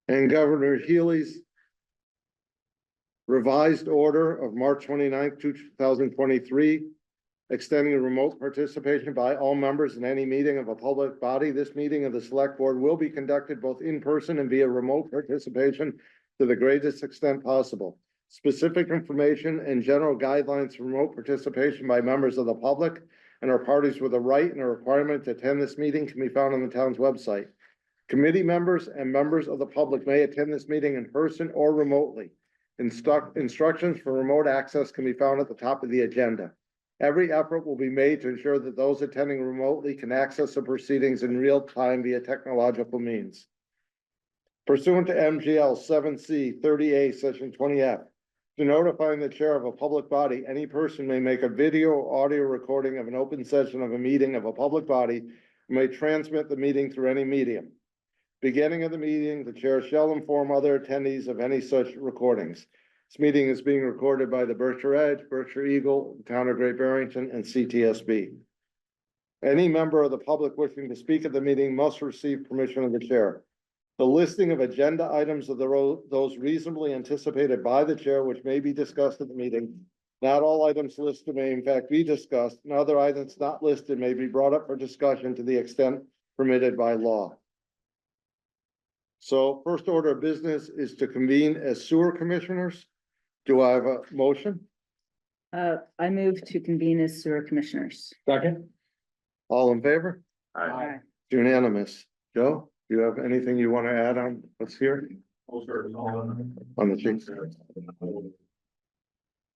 and Governor Healy's revised order of March 29th, 2023, extending remote participation by all members in any meeting of a public body. This meeting of the Select Board will be conducted both in person and via remote participation to the greatest extent possible. Specific information and general guidelines for remote participation by members of the public and our parties with a right and a requirement to attend this meeting can be found on the town's website. Committee members and members of the public may attend this meeting in person or remotely. Instructions for remote access can be found at the top of the agenda. Every effort will be made to ensure that those attending remotely can access the proceedings in real time via technological means. Pursuant to MGL 7C 30A Section 20F, to notifying the chair of a public body, any person may make a video or audio recording of an open session of a meeting of a public body, and may transmit the meeting through any medium. Beginning of the meeting, the chair shall inform other attendees of any such recordings. This meeting is being recorded by the Berkshire Edge, Berkshire Eagle, Town of Great Barrington, and CTSB. Any member of the public wishing to speak at the meeting must receive permission of the chair. The listing of agenda items of those reasonably anticipated by the chair, which may be discussed at the meeting. Not all items listed may in fact be discussed, and other items not listed may be brought up for discussion to the extent permitted by law. So first order of business is to convene as sewer commissioners. Do I have a motion? I move to convene as sewer commissioners. Second. All in favor? Aye. Unanimous. Joe, do you have anything you want to add on what's here? On the sheet.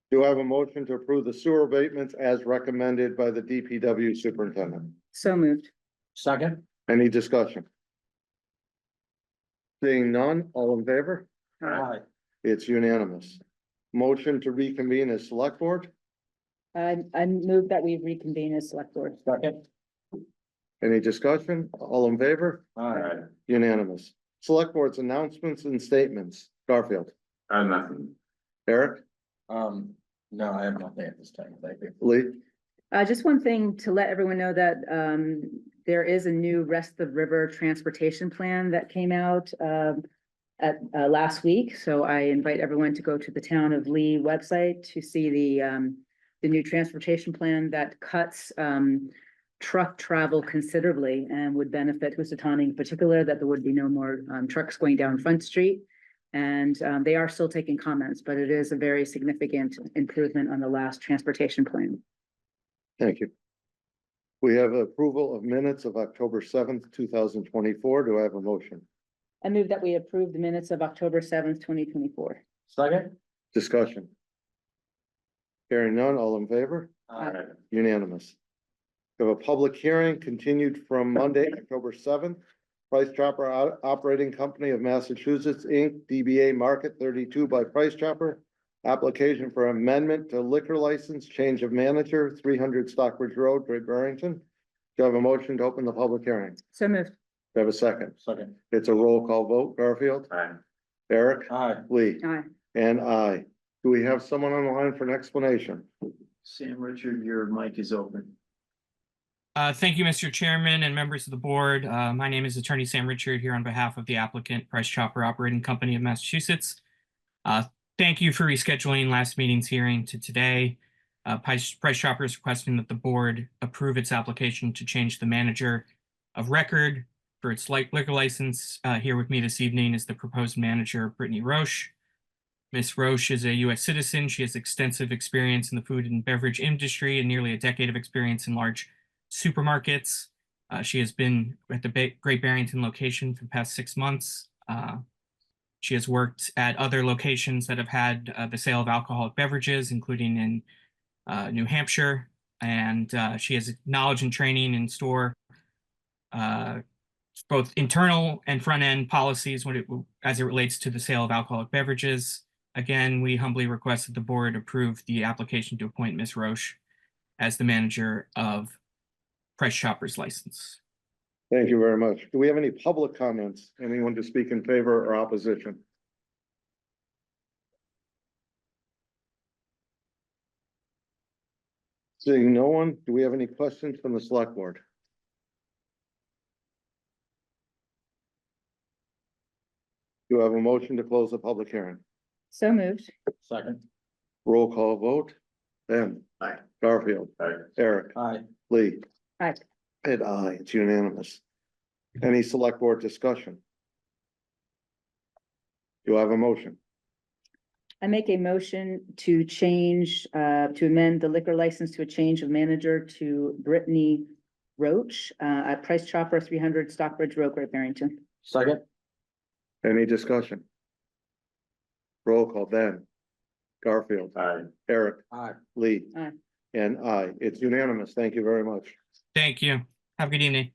Do I have a motion to approve the sewer abatements as recommended by the DPW superintendent? So moved. Second. Any discussion? Seeing none, all in favor? Aye. It's unanimous. Motion to reconvene as select board? I move that we reconvene as select board. Second. Any discussion? All in favor? Aye. Unanimous. Select board's announcements and statements. Garfield. Nothing. Eric? No, I have nothing at this time. Thank you. Lee? Just one thing to let everyone know that there is a new rest of river transportation plan that came out last week. So I invite everyone to go to the Town of Lee website to see the new transportation plan that cuts truck travel considerably and would benefit Housatonic in particular, that there would be no more trucks going down Front Street. And they are still taking comments, but it is a very significant improvement on the last transportation plan. Thank you. We have approval of minutes of October 7th, 2024. Do I have a motion? I move that we approve the minutes of October 7th, 2024. Second. Discussion. Hearing none, all in favor? Aye. Unanimous. We have a public hearing continued from Monday, October 7th. Price Chopper Operating Company of Massachusetts, Inc., DBA Market 32 by Price Chopper. Application for amendment to liquor license, change of manager, 300 Stockbridge Road, Great Barrington. Do I have a motion to open the public hearing? So moved. Do I have a second? Second. It's a roll call vote. Garfield? Aye. Eric? Aye. Lee? Aye. And I. Do we have someone on the line for an explanation? Sam Richard, your mic is open. Thank you, Mr. Chairman and members of the board. My name is Attorney Sam Richard here on behalf of the applicant Price Chopper Operating Company of Massachusetts. Thank you for rescheduling last meeting's hearing to today. Price Chopper is requesting that the board approve its application to change the manager of record for its liquor license. Here with me this evening is the proposed manager, Brittany Roche. Ms. Roche is a U.S. citizen. She has extensive experience in the food and beverage industry and nearly a decade of experience in large supermarkets. She has been at the Great Barrington location for the past 6 months. She has worked at other locations that have had the sale of alcoholic beverages, including in New Hampshire, and she has knowledge and training in store, both internal and front-end policies as it relates to the sale of alcoholic beverages. Again, we humbly request that the board approve the application to appoint Ms. Roche as the manager of Price Chopper's license. Thank you very much. Do we have any public comments? Anyone to speak in favor or opposition? Seeing no one, do we have any questions from the select board? Do I have a motion to close the public hearing? So moved. Second. Roll call vote. Ben. Aye. Garfield. Aye. Eric. Aye. Lee. Aye. And aye, it's unanimous. Any select board discussion? Do I have a motion? I make a motion to change, to amend the liquor license to a change of manager to Brittany Roach, at Price Chopper, 300 Stockbridge Road, Great Barrington. Second. Any discussion? Roll call, Ben. Garfield. Aye. Eric. Aye. Lee. Aye. And aye, it's unanimous. Thank you very much. Thank you. Have a good evening.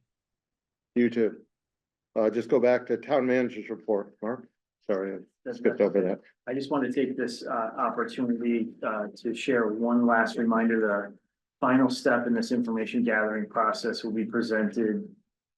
You too. Just go back to town manager's report, Mark. Sorry, I skipped over that. I just want to take this opportunity to share one last reminder. The final step in this information gathering process will be presented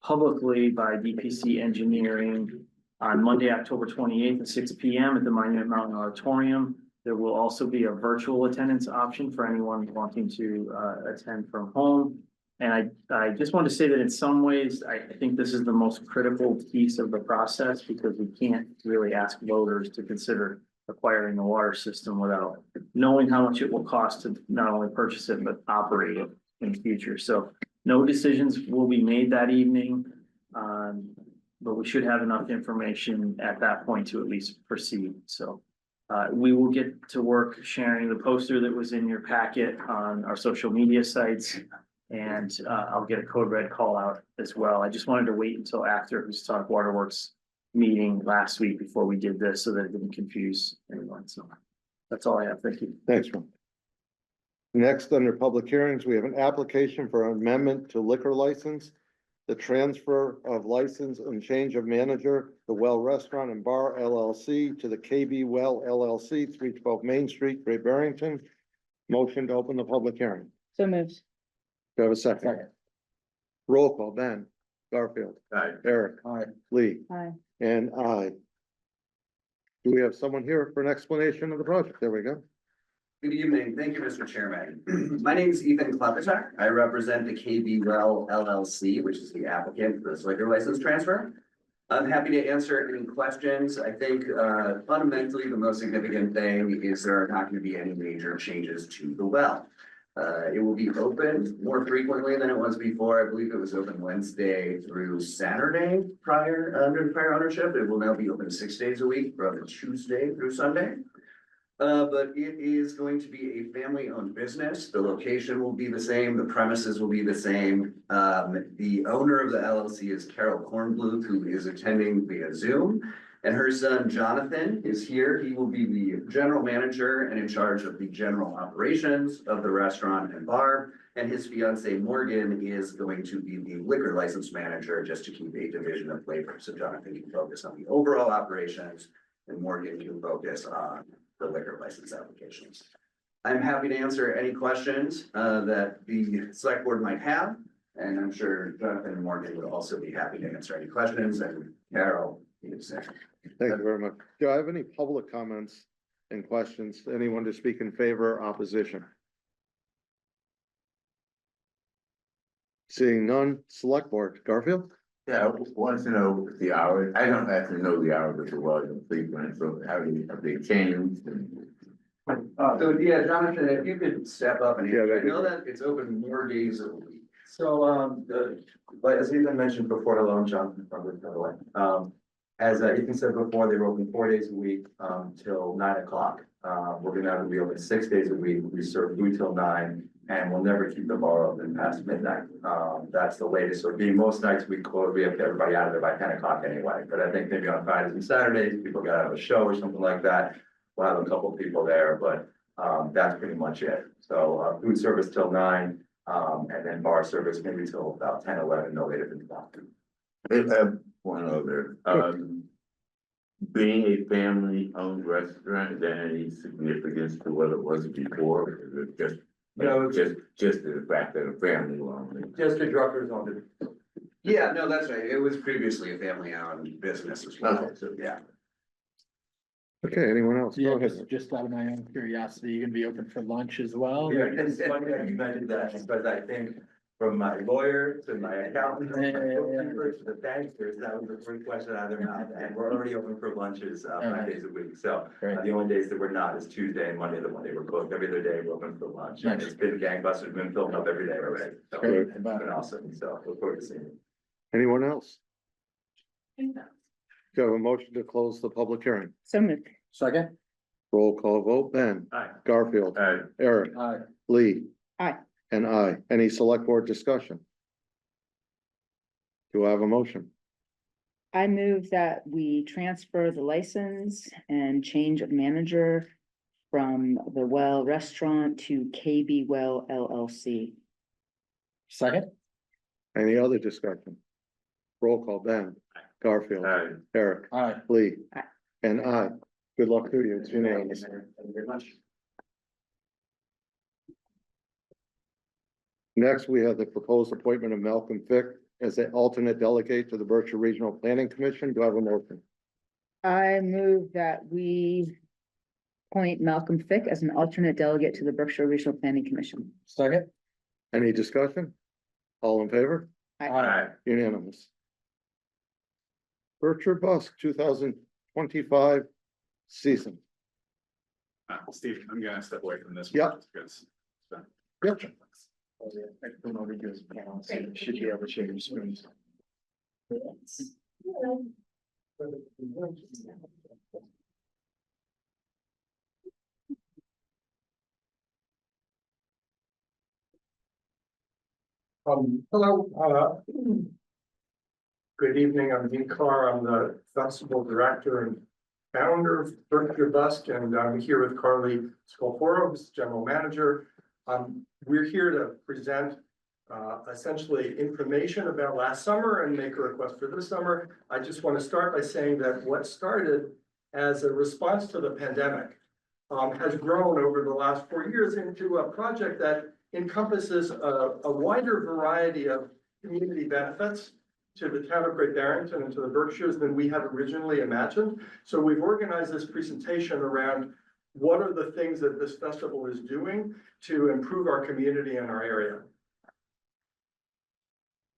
publicly by DPC Engineering on Monday, October 28th at 6 p.m. at the Monument Mountain Auditorium. There will also be a virtual attendance option for anyone wanting to attend from home. And I just want to say that in some ways, I think this is the most critical piece of the process because we can't really ask voters to consider acquiring a water system without knowing how much it will cost to not only purchase it, but operate it in the future. So no decisions will be made that evening. But we should have enough information at that point to at least proceed. So we will get to work sharing the poster that was in your packet on our social media sites. And I'll get a code red call out as well. I just wanted to wait until after Housatonic Waterworks meeting last week before we did this so that it didn't confuse anyone. So that's all I have. Thank you. Thanks, Ron. Next, under public hearings, we have an application for amendment to liquor license, the transfer of license and change of manager, the Well Restaurant and Bar LLC to the KB Well LLC, 312 Main Street, Great Barrington. Motion to open the public hearing. So moved. Do I have a second? Roll call, Ben. Garfield. Aye. Eric. Aye. Lee. Aye. And aye. Do we have someone here for an explanation of the project? There we go. Good evening. Thank you, Mr. Chairman. My name is Ethan Klepetak. I represent the KB Well LLC, which is the applicant for this liquor license transfer. I'm happy to answer any questions. I think fundamentally the most significant thing is there are not going to be any major changes to the well. It will be open more frequently than it was before. I believe it was open Wednesday through Saturday under the prior ownership. It will now be open 6 days a week, rather Tuesday through Sunday. But it is going to be a family-owned business. The location will be the same. The premises will be the same. The owner of the LLC is Carol Kornbluth, who is attending via Zoom. And her son, Jonathan, is here. He will be the general manager and in charge of the general operations of the restaurant and bar. And his fiance, Morgan, is going to be the liquor license manager just to keep a division of labor. So Jonathan can focus on the overall operations and Morgan can focus on the liquor license applications. I'm happy to answer any questions that the select board might have. And I'm sure Jonathan and Morgan would also be happy to answer any questions, and Carol, you say. Thank you very much. Do I have any public comments and questions? Anyone to speak in favor or opposition? Seeing none, select board, Garfield? Yeah, I wanted to know the hours. I don't actually know the hours of the well in frequent, so have they changed? So yeah, Jonathan, if you could step up and Yeah, answer. I that'd be know that it's open more days a week. So, but as Ethan mentioned before, hello, I'm Jonathan from by the way. As Ethan said before, they were open 4 days a week, till 9 o'clock. We're gonna be open 6 days a week. We serve food till 9, and we'll never keep the bar open past midnight. That's the latest. So being most nights we close, we have to get everybody out of there by 10 o'clock anyway. But I think maybe on Fridays and Saturdays, people got out of a show or something like that. We'll have a couple people there, but that's pretty much it. So food service till 9. And then bar service maybe till about 10, 11, no later than 12. I have one other, being a family-owned restaurant, is there any significance to what it was before? Is it just, No, just the fact that a family owned it? just the Druckers on it. Yeah, no, that's right. It was previously a family-owned business as well. Okay. So yeah. Okay, anyone else? Go Yeah, ahead. just out of my own curiosity, you gonna be open for lunch as well? Yeah, it's funny that you mentioned that because I think From my lawyer to my accountant, to my bookkeeper, to the bankers, that was the first question out of their mouth, and we're already open for lunches, 5 days a week, so. The only days that we're not is Tuesday and Monday, the Monday we're closed, every other day we're open for lunch, and it's been gangbusters, been filling up every day already, so. Great. It's been awesome, so look forward to seeing you. Anyone else? Do you have a motion to close the public hearing? So moved. Second? Roll call vote, Ben. Aye. Garfield. Aye. Eric. Aye. Lee. Aye. And I. Any select board discussion? Do I have a motion? I move that we transfer the license and change of manager from the Well Restaurant to KB Well LLC. Second? Any other discussion? Roll call, Ben. Garfield. Aye. Eric. Aye. Lee. Aye. And I. Good luck to you. It's unanimous. Thank you very much. Next, we have the proposed appointment of Malcolm Fick as an alternate delegate to the Berkshire Regional Planning Commission. Do I have a motion? I move that we appoint Malcolm Fick as an alternate delegate to the Berkshire Regional Planning Commission. Second? Any discussion? All in favor? Aye. Unanimous. Berkshire Bus 2025 season. Steve, I'm gonna step away from this. Yeah. one just because it's been- Yep. Should be able to share your screens. Hello, good evening, I'm Dean Carr, I'm the festival director and founder of Berkshire Bust, and I'm here with Carly Scolforo, who's general manager. We're here to present essentially information about last summer and make a request for this summer. I just want to start by saying that what started as a response to the pandemic has grown over the last 4 years into a project that encompasses a wider variety of community benefits to the town of Great Barrington and to the Berkshires than we had originally imagined. So we've organized this presentation around what are the things that this festival is doing to improve our community and our area.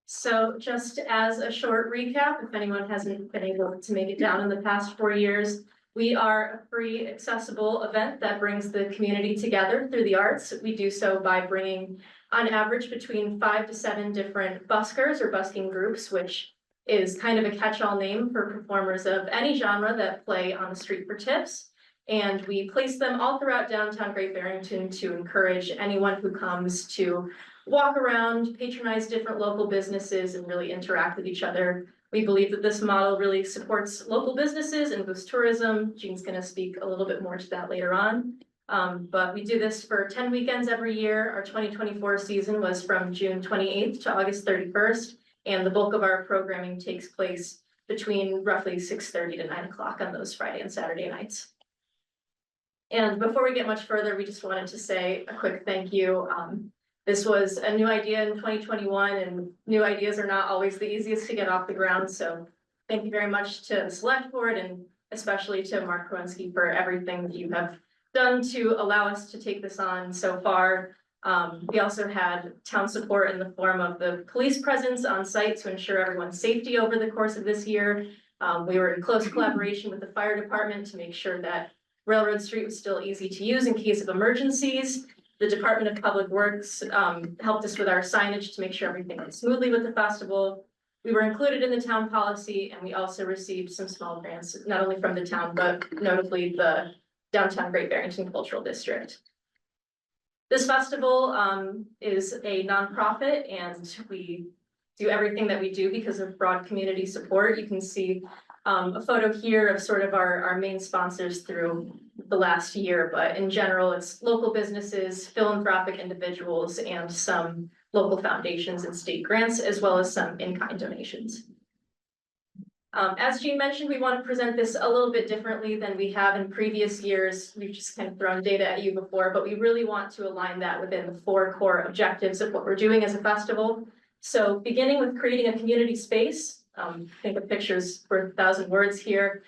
So just as a short recap, if anyone hasn't been able to make it down in the past 4 years, we are a free, accessible event that brings the community together through the arts. We do so by bringing, on average, between 5 to 7 different buskers or busking groups, which is kind of a catch-all name for performers of any genre that play on the street for tips. And we place them all throughout downtown Great Barrington to encourage anyone who comes to walk around, patronize different local businesses, and really interact with each other. We believe that this model really supports local businesses and boosts tourism. Jean's going to speak a little bit more to that later on. But we do this for 10 weekends every year. Our 2024 season was from June 28th to August 31st, and the bulk of our programming takes place between roughly 6:30 to 9 o'clock on those Friday and Saturday nights. And before we get much further, we just wanted to say a quick thank you. This was a new idea in 2021, and new ideas are not always the easiest to get off the ground. So thank you very much to the select board and especially to Mark Kowinski for everything that you have done to allow us to take this on so far. We also had town support in the form of the police presence on site to ensure everyone's safety over the course of this year. We were in close collaboration with the fire department to make sure that Railroad Street was still easy to use in case of emergencies. The Department of Public Works helped us with our signage to make sure everything went smoothly with the festival. We were included in the town policy, and we also received some small grants, not only from the town, but notably the Downtown Great Barrington Cultural District. This festival is a nonprofit, and we do everything that we do because of broad community support. You can see a photo here of sort of our main sponsors through the last year, but in general, it's local businesses, philanthropic individuals, and some local foundations and state grants, as well as some in-kind donations. As Jean mentioned, we want to present this a little bit differently than we have in previous years. We've just kind of thrown data at you before, but we really want to align that within the 4 core objectives of what we're doing as a festival. So beginning with creating a community space, I think a picture's worth 1,000 words here.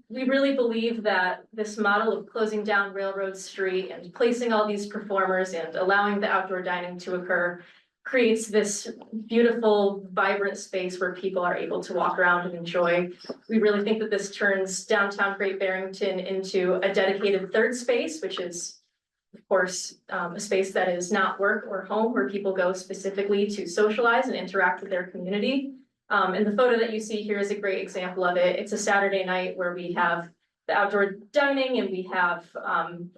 We really believe that this model of closing down Railroad Street and placing all these performers and allowing the outdoor dining to occur creates this beautiful, vibrant space where people are able to walk around and enjoy. We really think that this turns downtown Great Barrington into a dedicated third space, which is, of course, a space that is not work or home, where people go specifically to socialize and interact with their community. And the photo that you see here is a great example of it. It's a Saturday night where we have the outdoor dining, and we have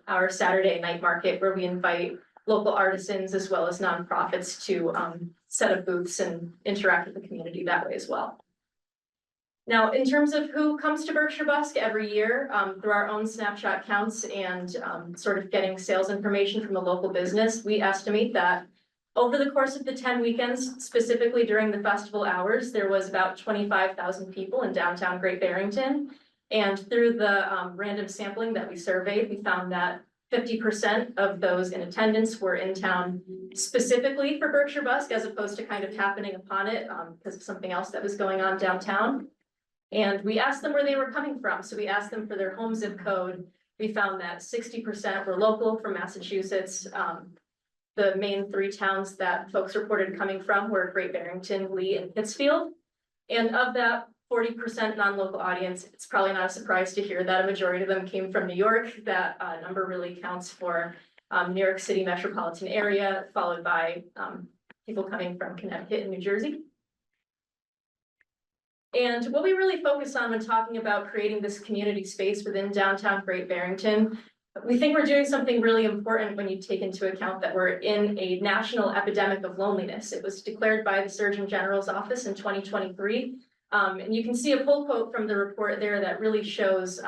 our Saturday night market where we invite local artisans as well as nonprofits to set up booths and interact with the community that way as well. Now, in terms of who comes to Berkshire Busk every year, through our own snapshot counts and sort of getting sales information from a local business, we estimate that over the course of the 10 weekends, specifically during the festival hours, there was about 25,000 people in downtown Great Barrington. And through the random sampling that we surveyed, we found that 50% of those in attendance were in town specifically for Berkshire Busk, as opposed to kind of happening upon it because of something else that was going on downtown. And we asked them where they were coming from. So we asked them for their home zip code. We found that 60% were local from Massachusetts. The main three towns that folks reported coming from were Great Barrington, Lee, and Pittsfield. And of that 40% non-local audience, it's probably not a surprise to hear that a majority of them came from New York. That number really counts for New York City metropolitan area, followed by people coming from Connecticut and New Jersey. And what we really focus on when talking about creating this community space within downtown Great Barrington, we think we're doing something really important when you take into account that we're in a national epidemic of loneliness. It was declared by the Surgeon General's office in 2023. And you can see a full quote from the report there that really shows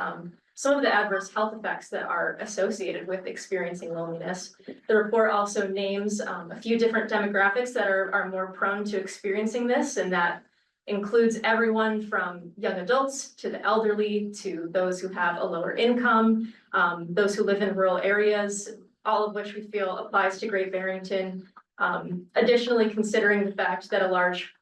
some of the adverse health effects that are associated with experiencing loneliness. The report also names a few different demographics that are more prone to experiencing this, and that includes everyone from young adults to the elderly to those who have a lower income, those who live in rural areas, all of which we feel applies to Great Barrington. Additionally, considering the fact that a large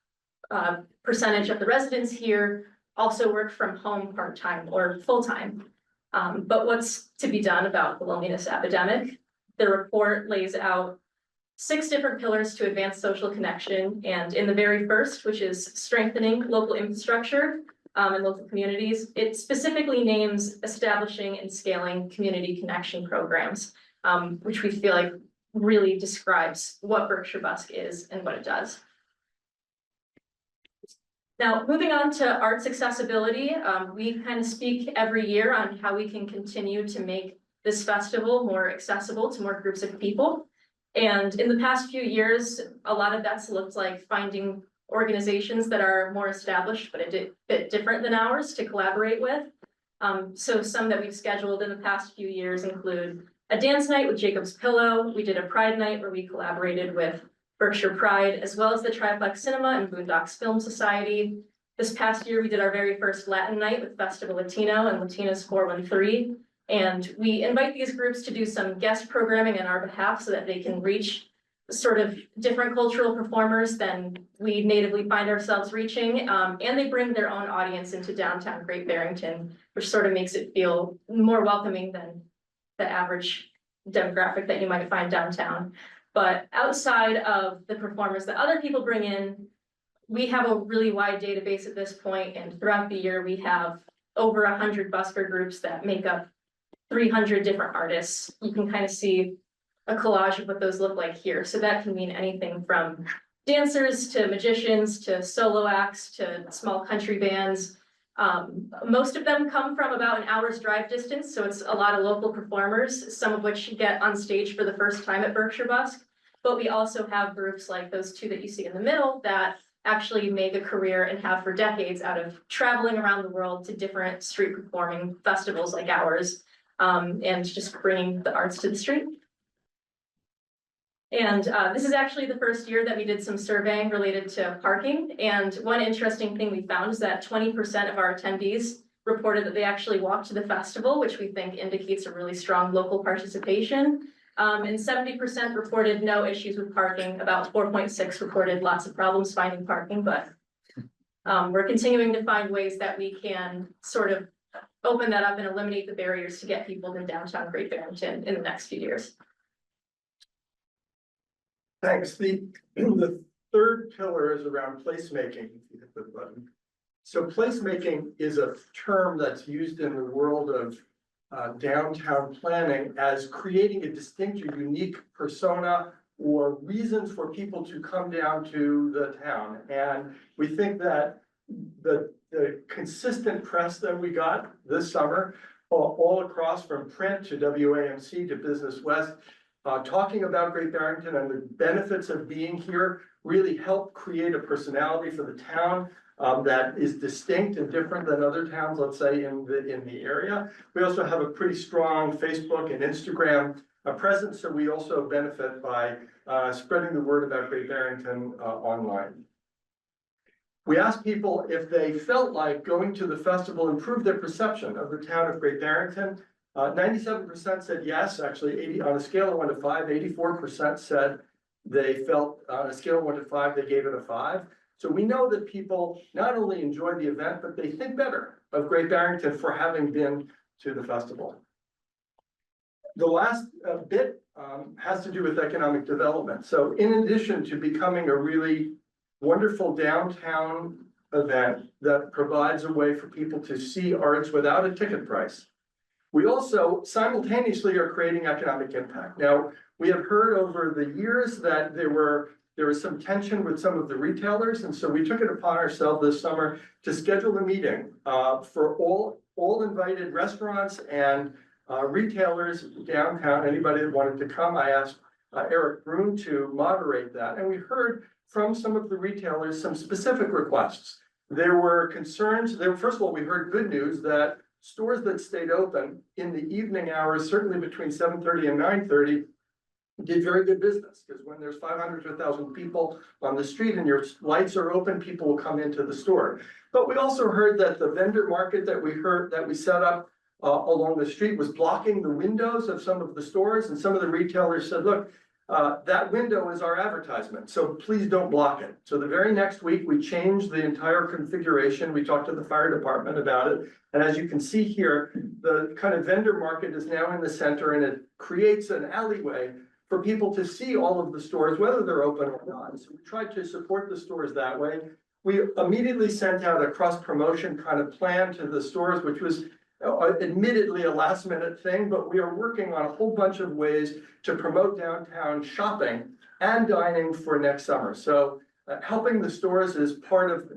percentage of the residents here also work from home part-time or full-time. But what's to be done about the loneliness epidemic? The report lays out 6 different pillars to advance social connection. And in the very first, which is strengthening local infrastructure and local communities, it specifically names establishing and scaling community connection programs, which we feel like really describes what Berkshire Busk is and what it does. Now, moving on to arts accessibility, we kind of speak every year on how we can continue to make this festival more accessible to more groups of people. And in the past few years, a lot of that's looked like finding organizations that are more established, but a bit different than ours to collaborate with. So some that we've scheduled in the past few years include a dance night with Jacob's Pillow. We did a Pride night where we collaborated with Berkshire Pride, as well as the Triplex Cinema and Boondocks Film Society. This past year, we did our very first Latin night with Festival Latino and Latinas 413. And we invite these groups to do some guest programming on our behalf so that they can reach sort of different cultural performers than we natively find ourselves reaching. And they bring their own audience into downtown Great Barrington, which sort of makes it feel more welcoming than the average demographic that you might find downtown. But outside of the performers that other people bring in, we have a really wide database at this point, and throughout the year, we have over 100 busker groups that make up 300 different artists. You can kind of see a collage of what those look like here. So that can mean anything from dancers to magicians to solo acts to small country bands. Most of them come from about an hour's drive distance, so it's a lot of local performers, some of which get on stage for the first time at Berkshire Busk. But we also have groups like those two that you see in the middle that actually make a career and have for decades out of traveling around the world to different street performing festivals like ours, and just bringing the arts to the street. And this is actually the first year that we did some surveying related to parking. And one interesting thing we found is that 20% of our attendees reported that they actually walked to the festival, which we think indicates a really strong local participation. And 70% reported no issues with parking. About 4.6 reported lots of problems finding parking, but we're continuing to find ways that we can sort of open that up and eliminate the barriers to get people in downtown Great Barrington in the next few years. Thanks. The third pillar is around placemaking. If you hit the button. So placemaking is a term that's used in the world of downtown planning as creating a distinct or unique persona or reasons for people to come down to the town. And we think that the consistent press that we got this summer, all across from print to WAMC to Business West, talking about Great Barrington and the benefits of being here really helped create a personality for the town that is distinct and different than other towns, let's say, in the area. We also have a pretty strong Facebook and Instagram presence, so we also benefit by spreading the word about Great Barrington online. We asked people if they felt like going to the festival improved their perception of the town of Great Barrington. 97% said yes, actually on a scale of 1 to 5, 84% said they felt on a scale of 1 to 5, they gave it a 5. So we know that people not only enjoy the event, but they think better of Great Barrington for having been to the festival. The last bit has to do with economic development. So in addition to becoming a really wonderful downtown event that provides a way for people to see arts without a ticket price, we also simultaneously are creating economic impact. Now, we have heard over the years that there was some tension with some of the retailers, and so we took it upon ourselves this summer to schedule a meeting for all invited restaurants and retailers downtown. Anybody that wanted to come, I asked Eric Brun to moderate that, and we heard from some of the retailers some specific requests. There were concerns. First of all, we heard good news that stores that stayed open in the evening hours, certainly between 7:30 and 9:30, did very good business, because when there's 500 to 1,000 people on the street and your lights are open, people will come into the store. But we also heard that the vendor market that we set up along the street was blocking the windows of some of the stores, and some of the retailers said, look, that window is our advertisement, so please don't block it. So the very next week, we changed the entire configuration. We talked to the fire department about it. And as you can see here, the kind of vendor market is now in the center, and it creates an alleyway for people to see all of the stores, whether they're open or not. So we tried to support the stores that way. We immediately sent out a cross-promotion kind of plan to the stores, which was admittedly a last-minute thing, but we are working on a whole bunch of ways to promote downtown shopping and dining for next summer. So helping the stores is part of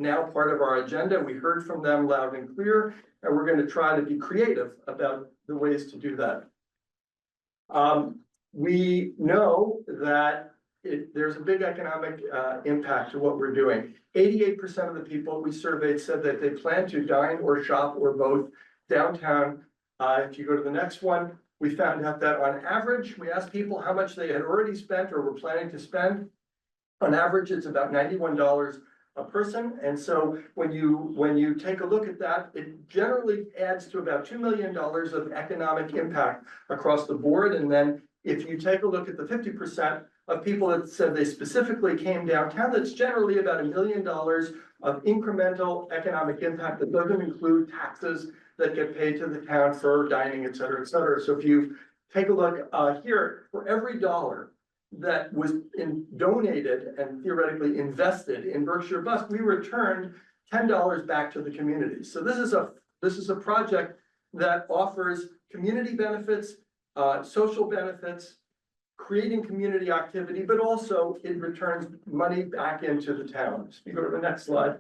our agenda. We heard from them loud and clear, and we're going to try to be creative about the ways to do that. We know that there's a big economic impact to what we're doing. 88% of the people we surveyed said that they plan to dine or shop or both downtown. If you go to the next one, we found out that on average, we asked people how much they had already spent or were planning to spend. On average, it's about $91 a person. And so when you take a look at that, it generally adds to about $2 million of economic impact across the board. And then if you take a look at the 50% of people that said they specifically came downtown, that's generally about $1 million of incremental economic impact that doesn't include taxes that get paid to the town for dining, et cetera, et cetera. So if you take a look here, for every dollar that was donated and theoretically invested in Berkshire Bus, we returned $10 back to the community. So this is a project that offers community benefits, social benefits, creating community activity, but also it returns money back into the town. So you go to the next slide.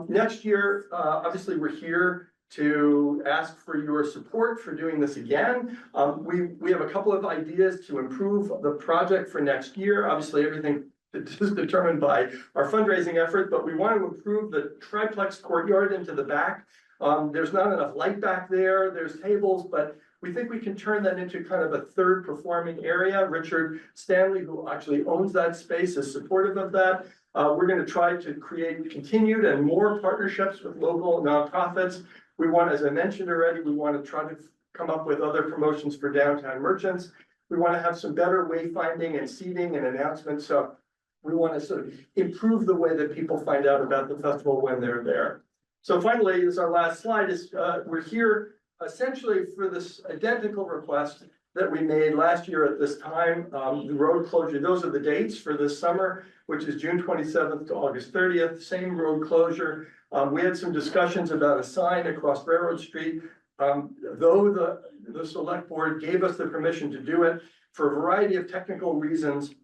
Next year, obviously, we're here to ask for your support for doing this again. We have a couple of ideas to improve the project for next year. Obviously, everything is determined by our fundraising effort, but we want to improve the triplex courtyard into the back. There's not enough light back there. There's tables, but we think we can turn that into kind of a third performing area. Richard Stanley, who actually owns that space, is supportive of that. We're going to try to create continued and more partnerships with local nonprofits. We want, as I mentioned already, we want to try to come up with other promotions for downtown merchants. We want to have some better wayfinding and seating and announcements. So we want to sort of improve the way that people find out about the festival when they're there. So finally, as our last slide is, we're here essentially for this identical request that we made last year at this time. The road closure, those are the dates for this summer, which is June 27th to August 30th, same road closure. We had some discussions about a sign across Railroad Street. Though the select board gave us the permission to do it for a variety of technical reasons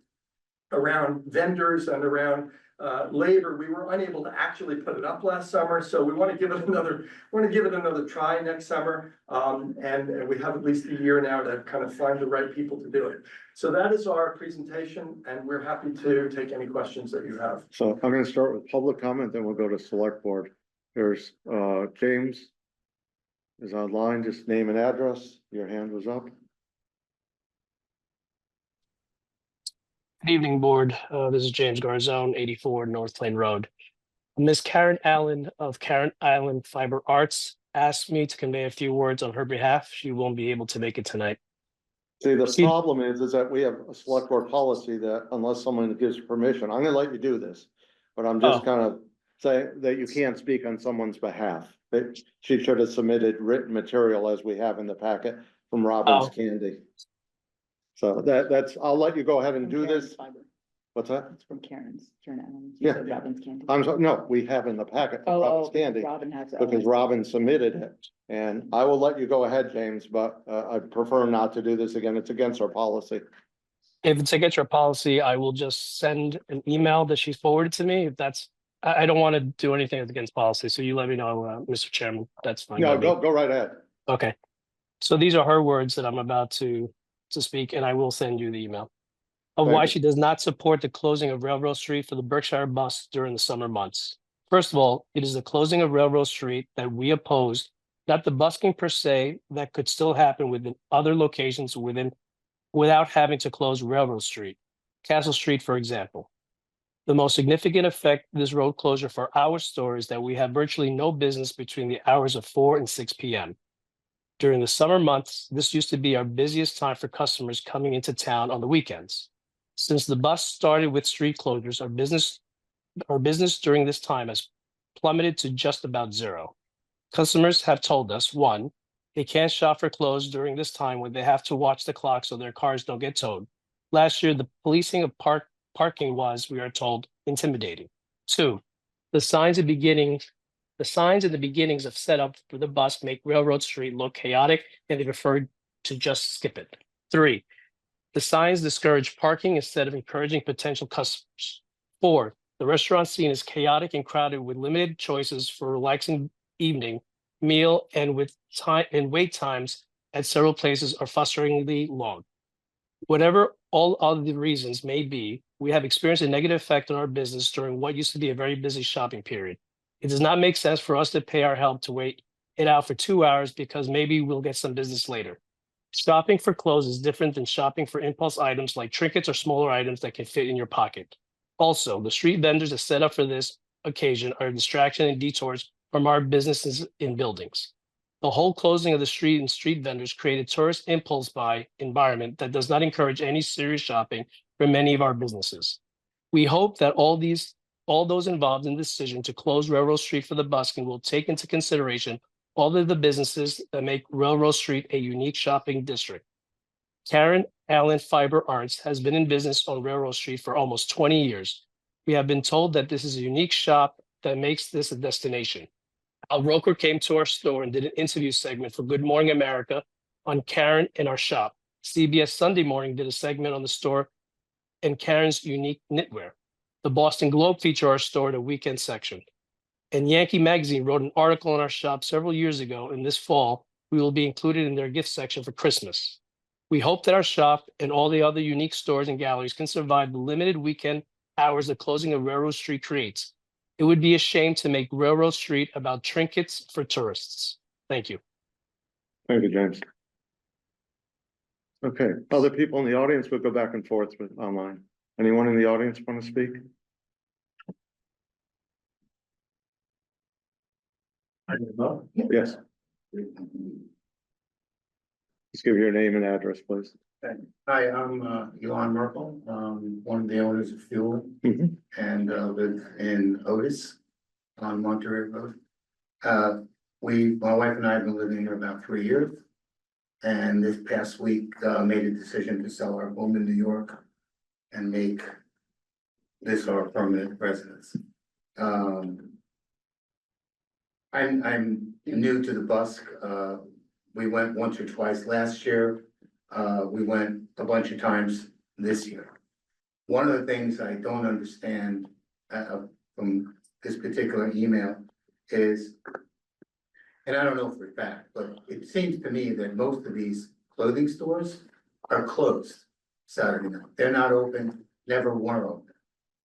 around vendors and around labor, we were unable to actually put it up last summer, so we want to give it another try next summer. And we have at least a year now to kind of find the right people to do it. So that is our presentation, and we're happy to take any questions that you have. So I'm gonna start with public comment, then we'll go to select board. There's James is online, just name and address. Your hand was up. Good evening, board. This is James Garzone, 84 North Plain Road. Ms. Karen Allen of Karen Allen Fiber Arts asked me to convey a few words on her behalf. She won't be able to make it tonight. See, the problem is that we have a select board policy that unless someone gives permission, I'm gonna let you do this. But I'm just kind of saying that you can't speak on someone's behalf. That she should have submitted written material as we have in the packet from Robbins Candy. So that's, I'll let you go ahead and do this. What's that? It's from Karen's, Karen Allen. Yeah. Robin's Candy. I'm sorry, no, we have in the packet from Robbins Candy Robin has it. because Robin submitted it. And I will let you go ahead, James, but I prefer not to do this again. It's against our policy. If it's against our policy, I will just send an email that she's forwarded to me. If that's, I don't want to do anything that's against policy. So you let me know, Mr. Chairman. That's fine. No, go right ahead. Okay. So these are her words that I'm about to speak, and I will send you the email of Thank why you. she does not support the closing of Railroad Street for the Berkshire bus during the summer months. First of all, it is the closing of Railroad Street that we opposed, not the busking per se that could still happen within other locations without having to close Railroad Street. Castle Street, for example. The most significant effect of this road closure for our store is that we have virtually no business between the hours of 4 and 6 p.m. During the summer months, this used to be our busiest time for customers coming into town on the weekends. Since the bus started with street closures, our business during this time has plummeted to just about zero. Customers have told us, one, they can't shop for clothes during this time when they have to watch the clock so their cars don't get towed. Last year, the policing of parking was, we are told, intimidating. Two, the signs in the beginnings of setup for the bus make Railroad Street look chaotic, and they prefer to just skip it. Three, the signs discourage parking instead of encouraging potential customers. Four, the restaurant scene is chaotic and crowded with limited choices for relaxing evening meal and with time and wait times at several places are frustratingly long. Whatever all other reasons may be, we have experienced a negative effect on our business during what used to be a very busy shopping period. It does not make sense for us to pay our help to wait it out for 2 hours because maybe we'll get some business later. Shopping for clothes is different than shopping for impulse items like trinkets or smaller items that can fit in your pocket. Also, the street vendors that set up for this occasion are a distraction and detours from our businesses in buildings. The whole closing of the street and street vendors created tourist impulse buy environment that does not encourage any serious shopping for many of our businesses. We hope that all those involved in the decision to close Railroad Street for the busking will take into consideration all of the businesses that make Railroad Street a unique shopping district. Karen Allen Fiber Arts has been in business on Railroad Street for almost 20 years. We have been told that this is a unique shop that makes this a destination. Al Roker came to our store and did an interview segment for Good Morning America on Karen and our shop. CBS Sunday Morning did a segment on the store and Karen's unique knitwear. The Boston Globe featured our store in a weekend section. And Yankee Magazine wrote an article on our shop several years ago, and this fall, we will be included in their gift section for Christmas. We hope that our shop and all the other unique stores and galleries can survive the limited weekend hours the closing of Railroad Street creates. It would be a shame to make Railroad Street about trinkets for tourists. Thank you. Thank you, James. Okay, other people in the audience will go back and forth with online. Anyone in the audience want to speak? Yes. Just give your name and address, please. Hi, I'm Elon Merkel, one of the owners of Fuel and live in Otis on Monterey Road. My wife and I have been living here about 3 years. And this past week, made a decision to sell our home in New York and make this our permanent residence. I'm new to the Busk. We went once or twice last year. We went a bunch of times this year. One of the things I don't understand from this particular email is, and I don't know for a fact, but it seems to me that most of these clothing stores are closed Saturday night. They're not open, never were open,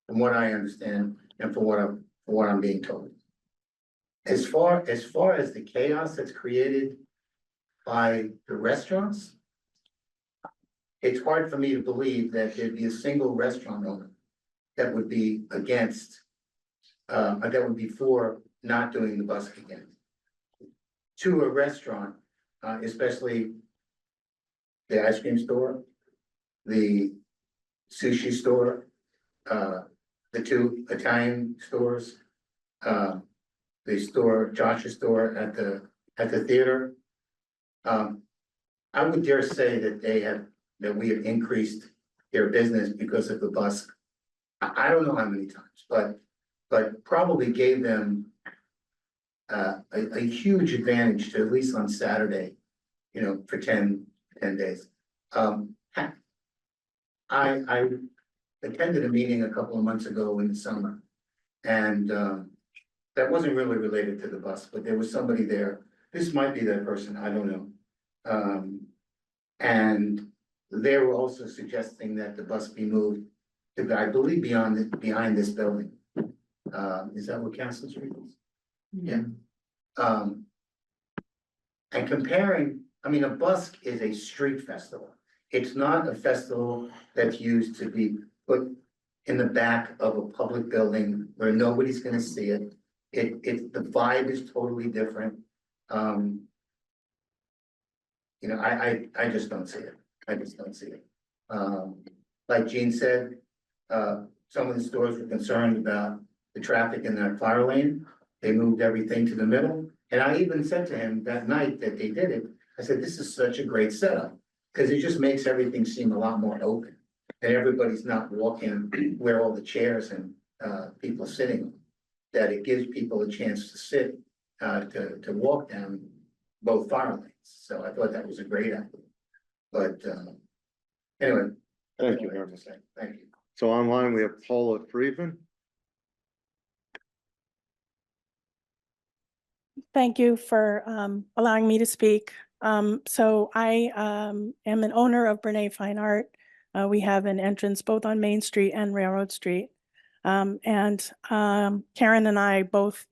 from what I understand and from what I'm being told. As far as the chaos that's created by the restaurants, it's hard for me to believe that there'd be a single restaurant owner that would be against, that would be for not doing the busk again. To a restaurant, especially the ice cream store, the sushi store, the two Italian stores, the store, Josh's store at the theater. I would dare say that we have increased their business because of the busk. I don't know how many times, but probably gave them a huge advantage to, at least on Saturday, you know, for 10 days. I attended a meeting a couple of months ago in the summer, and that wasn't really related to the bus, but there was somebody there. This might be that person, I don't know. And they were also suggesting that the bus be moved to, I believe, behind this building. Is that what Council Street is? Yeah. And comparing, I mean, a busk is a street festival. It's not a festival that's used to be put in the back of a public building where nobody's gonna see it. The vibe is totally different. You know, I just don't see it. I just don't see it. Like Gene said, some of the stores were concerned about the traffic in their fire lane. They moved everything to the middle. And I even said to him that night that they did it, I said, this is such a great setup, because it just makes everything seem a lot more open. And everybody's not walking where all the chairs and people sitting, that it gives people a chance to sit, to walk down both fire lanes. So I thought that was a great idea. But anyway. Thank you, that's all I have Aaron. to say. Thank you. So online, we have Paula Friedman. Thank you for allowing me to speak. So I am an owner of Brene Fine Art. We have an entrance both on Main Street and Railroad Street. And Karen and I both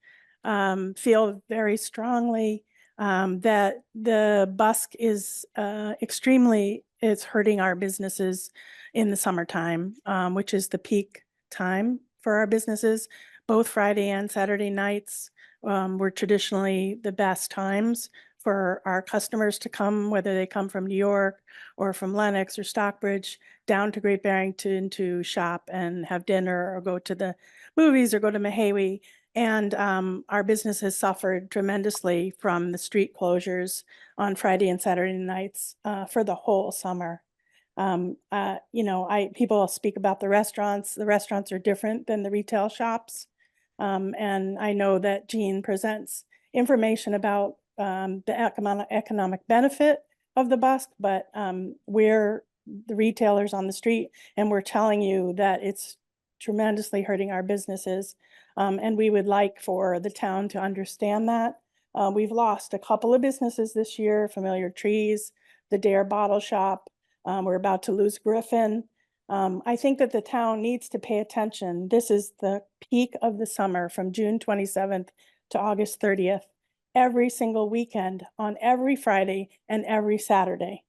feel very strongly that the busk is it's hurting our businesses in the summertime, which is the peak time for our businesses. Both Friday and Saturday nights were traditionally the best times for our customers to come, whether they come from New York or from Lenox or Stockbridge, down to Great Barrington to shop and have dinner or go to the movies or go to Mahawi. And our business has suffered tremendously from the street closures on Friday and Saturday nights for the whole summer. You know, people speak about the restaurants. The restaurants are different than the retail shops. And I know that Gene presents information about the economic benefit of the busk, but we're the retailers on the street, and we're telling you that it's tremendously hurting our businesses. And we would like for the town to understand that. We've lost a couple of businesses this year, Familiar Trees, the Dare Bottle Shop. We're about to lose Griffin. I think that the town needs to pay attention. This is the peak of the summer from June 27th to August 30th, every single weekend on every Friday and every Saturday.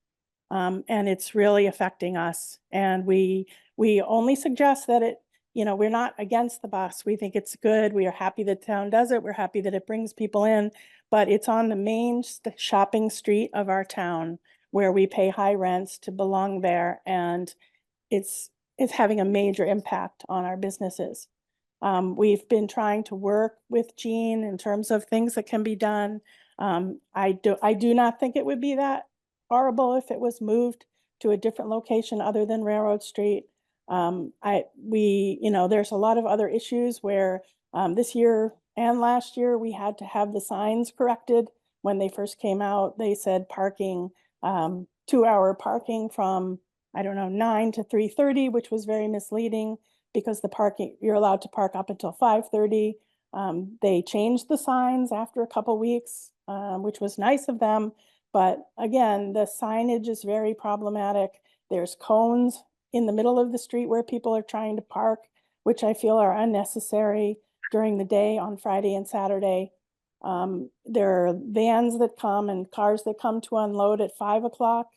And it's really affecting us. And we only suggest that we're not against the bus. We think it's good. We are happy the town does it. We're happy that it brings people in, but it's on the main shopping street of our town where we pay high rents to belong there. And it's having a major impact on our businesses. We've been trying to work with Gene in terms of things that can be done. I do not think it would be that horrible if it was moved to a different location other than Railroad Street. There's a lot of other issues where this year and last year, we had to have the signs corrected. When they first came out, they said parking, 2-hour parking from, 9 to 3:30, which was very misleading because the parking, you're allowed to park up until 5:30. They changed the signs after a couple weeks, which was nice of them. But again, the signage is very problematic. There's cones in the middle of the street where people are trying to park, which I feel are unnecessary during the day on Friday and Saturday. There are vans that come and cars that come to unload at 5 o'clock,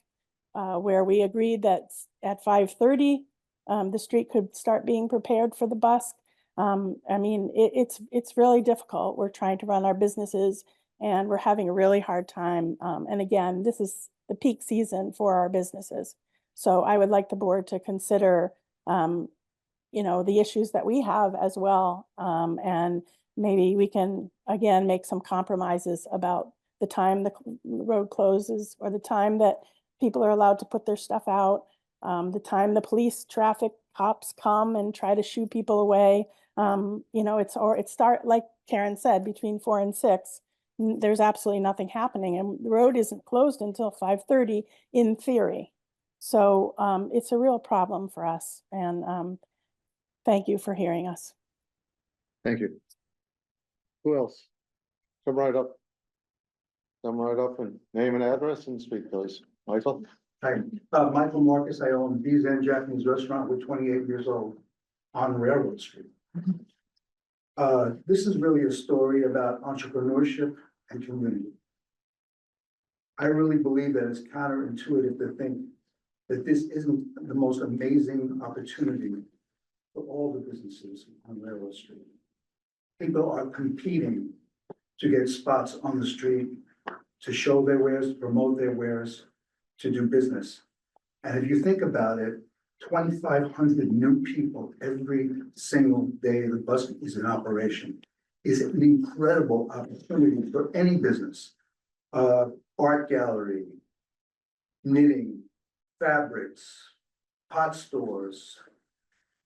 where we agreed that at 5:30, the street could start being prepared for the bus. It's really difficult. We're trying to run our businesses and we're having a really hard time. And again, this is the peak season for our businesses. So I would like the board to consider, the issues that we have as well. And maybe we can, again, make some compromises about the time the road closes or the time that people are allowed to put their stuff out, the time the police traffic cops come and try to shoo people away. It start, like Karen said, between 4 and 6, there's absolutely nothing happening and the road isn't closed until 5:30 in theory. So it's a real problem for us. And thank you for hearing us. Thank you. Who else? Come right up. Come right up and name and address and speak, please. Michael? Hi, Michael Marcus. I own B's and Japanese Restaurant. We're 28 years old on Railroad Street. This is really a story about entrepreneurship and community. I really believe that it's counterintuitive to think that this isn't the most amazing opportunity for all the businesses on Railroad Street. People are competing to get spots on the street, to show their wares, to promote their wares, to do business. And if you think about it, 2,500 new people every single day the bus is in operation is an incredible opportunity for any business. Art gallery, knitting, fabrics, pot stores.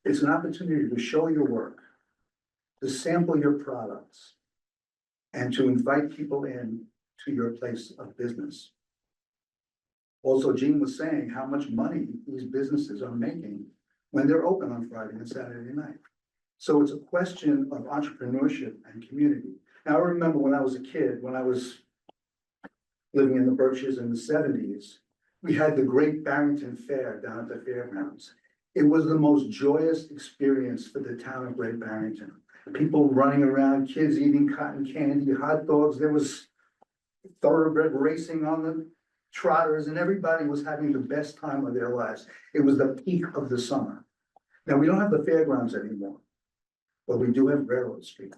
It's an opportunity to show your work, to sample your products, and to invite people in to your place of business. Also, Gene was saying how much money these businesses are making when they're open on Friday and Saturday night. So it's a question of entrepreneurship and community. Now, I remember when I was a kid, when I was living in the Berkshires in the 70s, we had the Great Barrington Fair down at the fairgrounds. It was the most joyous experience for the town of Great Barrington. People running around, kids eating cotton candy, hot dogs. There was thoroughbred racing on the trotters, and everybody was having the best time of their lives. It was the peak of the summer. Now, we don't have the fairgrounds anymore, but we do have Railroad Street.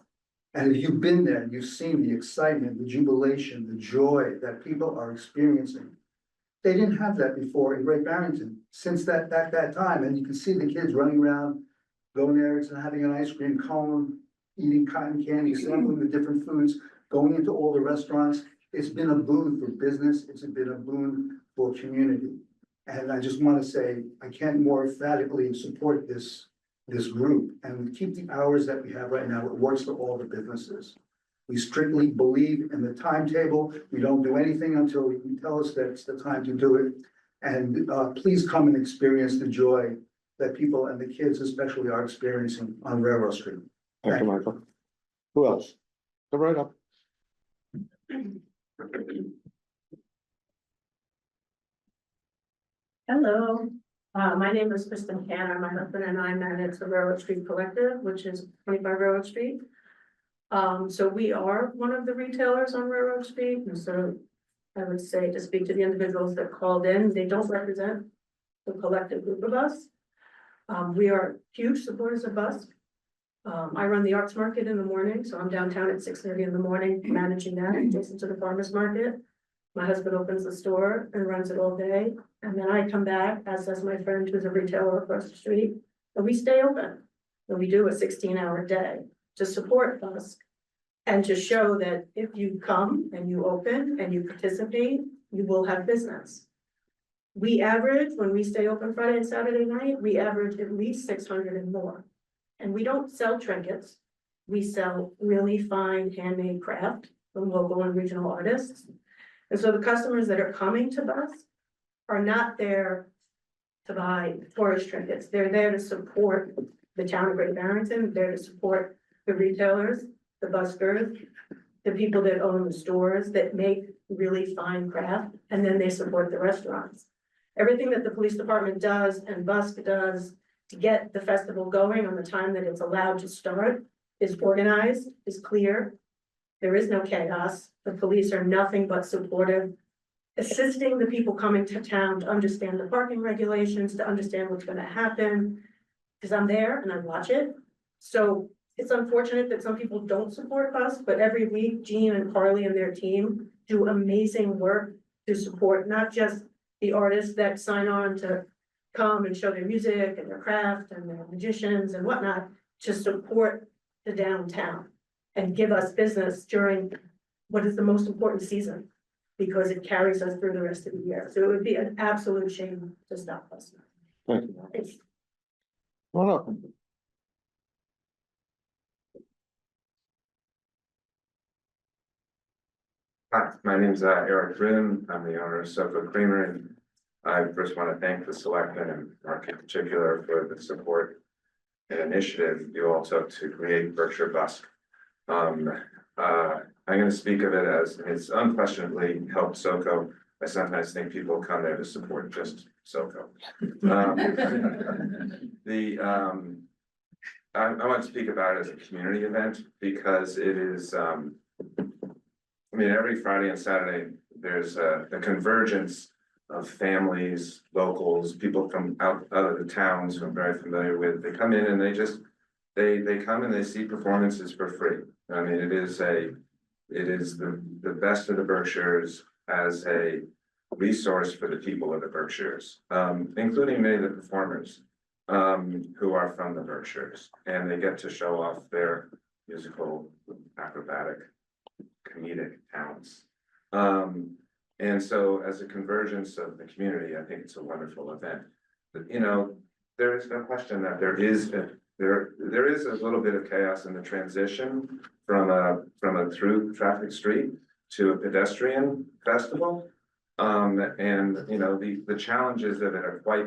And if you've been there, you've seen the excitement, the jubilation, the joy that people are experiencing. They didn't have that before in Great Barrington since that time. And you can see the kids running around, going there and having an ice cream cone, eating cotton candy, sampling the different foods, going into all the restaurants. It's been a boon for business. It's been a boon for community. And I just want to say, I can't more emphatically support this group and keep the hours that we have right now. It works for all the businesses. We strictly believe in the timetable. We don't do anything until you tell us that it's the time to do it. And please come and experience the joy that people and the kids especially are experiencing on Railroad Street. Thank you, Michael. Who else? Come right up. Hello, my name is Kristen Canner. My husband and I manage the Railroad Street Collective, which is 25 Railroad Street. So we are one of the retailers on Railroad Street, and so I would say to speak to the individuals that called in, they don't represent the collective group of us. We are huge supporters of BUSC. I run the arts market in the morning, so I'm downtown at 6:30 in the morning, managing that adjacent to the farmer's market. My husband opens the store and runs it all day, and then I come back, as does my friend who's a retailer across the street, and we stay open. And we do a 16-hour day to support BUSC and to show that if you come and you open and you participate, you will have business. We average, when we stay open Friday and Saturday night, we average at least 600 and more. And we don't sell trinkets. We sell really fine handmade craft from local and regional artists. And so the customers that are coming to us are not there to buy tourist trinkets. They're there to support the town of Great Barrington. They're to support the retailers, the buskers, the people that own the stores that make really fine craft, and then they support the restaurants. Everything that the police department does and Busk does to get the festival going on the time that it's allowed to start is organized, is clear. There is no chaos. The police are nothing but supportive, assisting the people coming to town to understand the parking regulations, to understand what's gonna happen. Because I'm there and I watch it. So it's unfortunate that some people don't support us, but every week Jean and Carly and their team do amazing work to support not just the artists that sign on to come and show their music and their craft and their magicians and whatnot, to support the downtown and give us business during what is the most important season, because it carries us through the rest of the year. So it would be an absolute shame to stop us. Thank you. It's Well, up. Hi, my name's Eric Grimm. I'm the owner of Sofa Creamery. I first want to thank the selectmen and Mark in particular for the support and initiative you all took to create Berkshire Busk. I'm going to speak of it as it's unquestionably helped SoCo. I sometimes think people come there to support just SoCo. I want to speak about it as a community event because it is, I mean, every Friday and Saturday, there's a convergence of families, locals, people from out of the towns who I'm very familiar with. They come in and they just, they come and they see performances for free. I mean, it is the best of the Berkshires as a resource for the people of the Berkshires, including many of the performers who are from the Berkshires, and they get to show off their musical, acrobatic, comedic talents. And so as a convergence of the community, I think it's a wonderful event. But, you know, there is no question that there is a little bit of chaos in the transition from a through traffic street to a pedestrian festival. And, you know, the challenges of it are quite,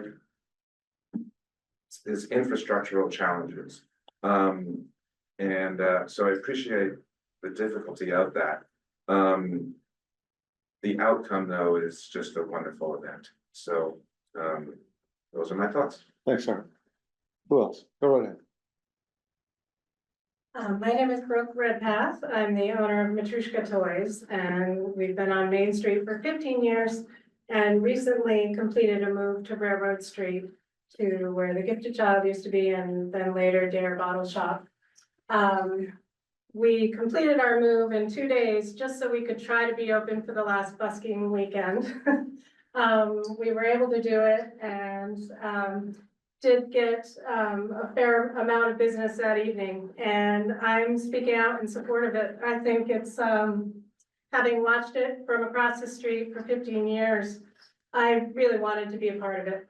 is infrastructural challenges. So I appreciate the difficulty of that. The outcome, though, is just a wonderful event. So those are my thoughts. Thanks, sir. Who else? Go right ahead. My name is Brooke Redpath. I'm the owner of Matrushka Toys, and we've been on Main Street for 15 years and recently completed a move to Railroad Street to where the Gifted Child used to be and then later Dare Bottle Shop. We completed our move in 2 days just so we could try to be open for the last busking weekend. We were able to do it and did get a fair amount of business that evening, and I'm speaking out in support of it. I think it's having watched it from across the street for 15 years, I really wanted to be a part of it.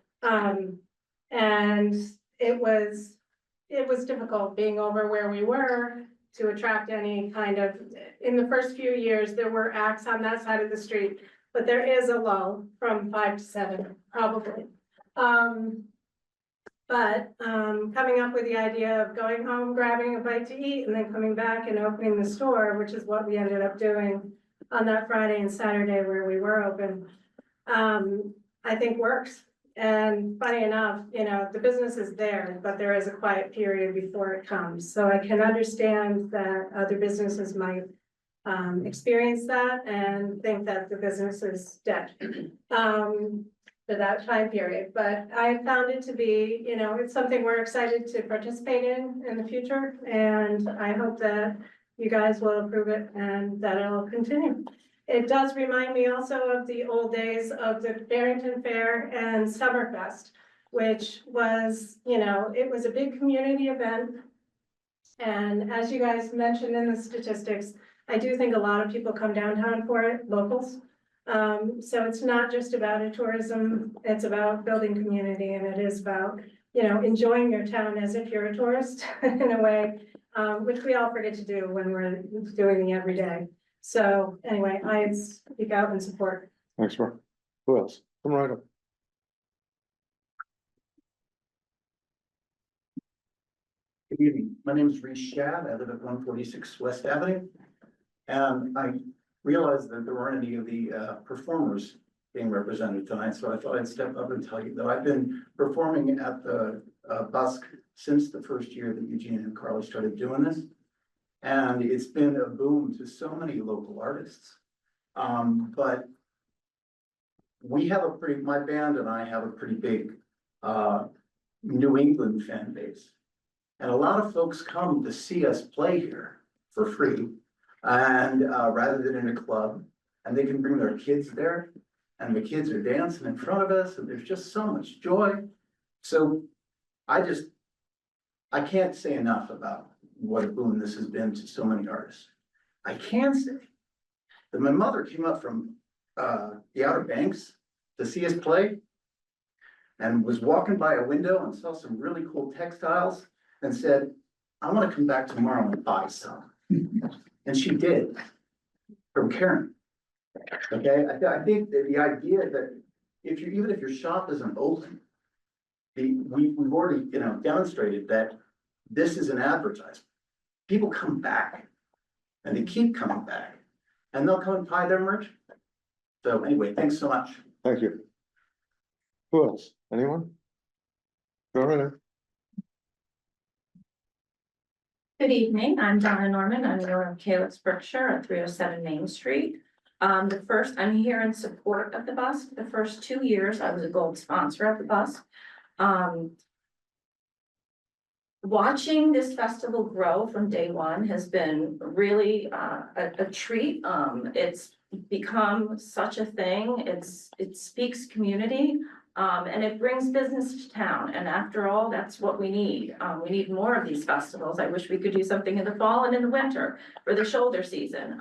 And it was difficult being over where we were to attract any kind of, in the first few years, there were acts on that side of the street, but there is a lull from 5 to 7, probably. Coming up with the idea of going home, grabbing a bite to eat, and then coming back and opening the store, which is what we ended up doing on that Friday and Saturday where we were open, I think works. And funny enough, you know, the business is there, but there is a quiet period before it comes. So I can understand that other businesses might experience that and think that the business is dead for that time period. But I found it to be, you know, it's something we're excited to participate in the future. And I hope that you guys will approve it and that it'll continue. It does remind me also of the old days of the Barrington Fair and Summerfest, which was, you know, it was a big community event. And as you guys mentioned in the statistics, I do think a lot of people come downtown for it, locals. So it's not just about a tourism, it's about building community, and it is about, enjoying your town as if you're a tourist in a way, which we all forget to do when we're doing the everyday. So anyway, I speak out in support. Thanks, Mark. Who else? Come right up. Good evening. My name is Reese Shad. I live at 146 West Avenue. And I realized that there weren't any of the performers being represented tonight, so I thought I'd step up and tell you that I've been performing at the Busk since the first year that Eugene and Carly started doing this. And it's been a boom to so many local artists. But we have my band and I have a pretty big New England fan base. And a lot of folks come to see us play here for free. And rather than in a club, and they can bring their kids there, and the kids are dancing in front of us, and there's just so much joy. So I can't say enough about what a boon this has been to so many artists. I can say that my mother came up from the Outer Banks to see us play, and was walking by a window and saw some really cool textiles and said, I want to come back tomorrow and buy some. And she did, from Karen. Okay, I think that the idea that even if your shop isn't open, we've already, demonstrated that this is an advertisement. People come back and they keep coming back and they'll come and buy their merch. So anyway, thanks so much. Thank you. Who else? Anyone? Go right ahead. Good evening, I'm Donna Norman, I'm the owner of Calyx Berkshire at 307 Main Street. I'm here in support of the bus. The first 2 years, I was a gold sponsor of the bus. Watching this festival grow from day one has been really a treat. It's become such a thing. It speaks community. And it brings business to town, and after all, that's what we need. We need more of these festivals. I wish we could do something in the fall and in the winter for the shoulder season.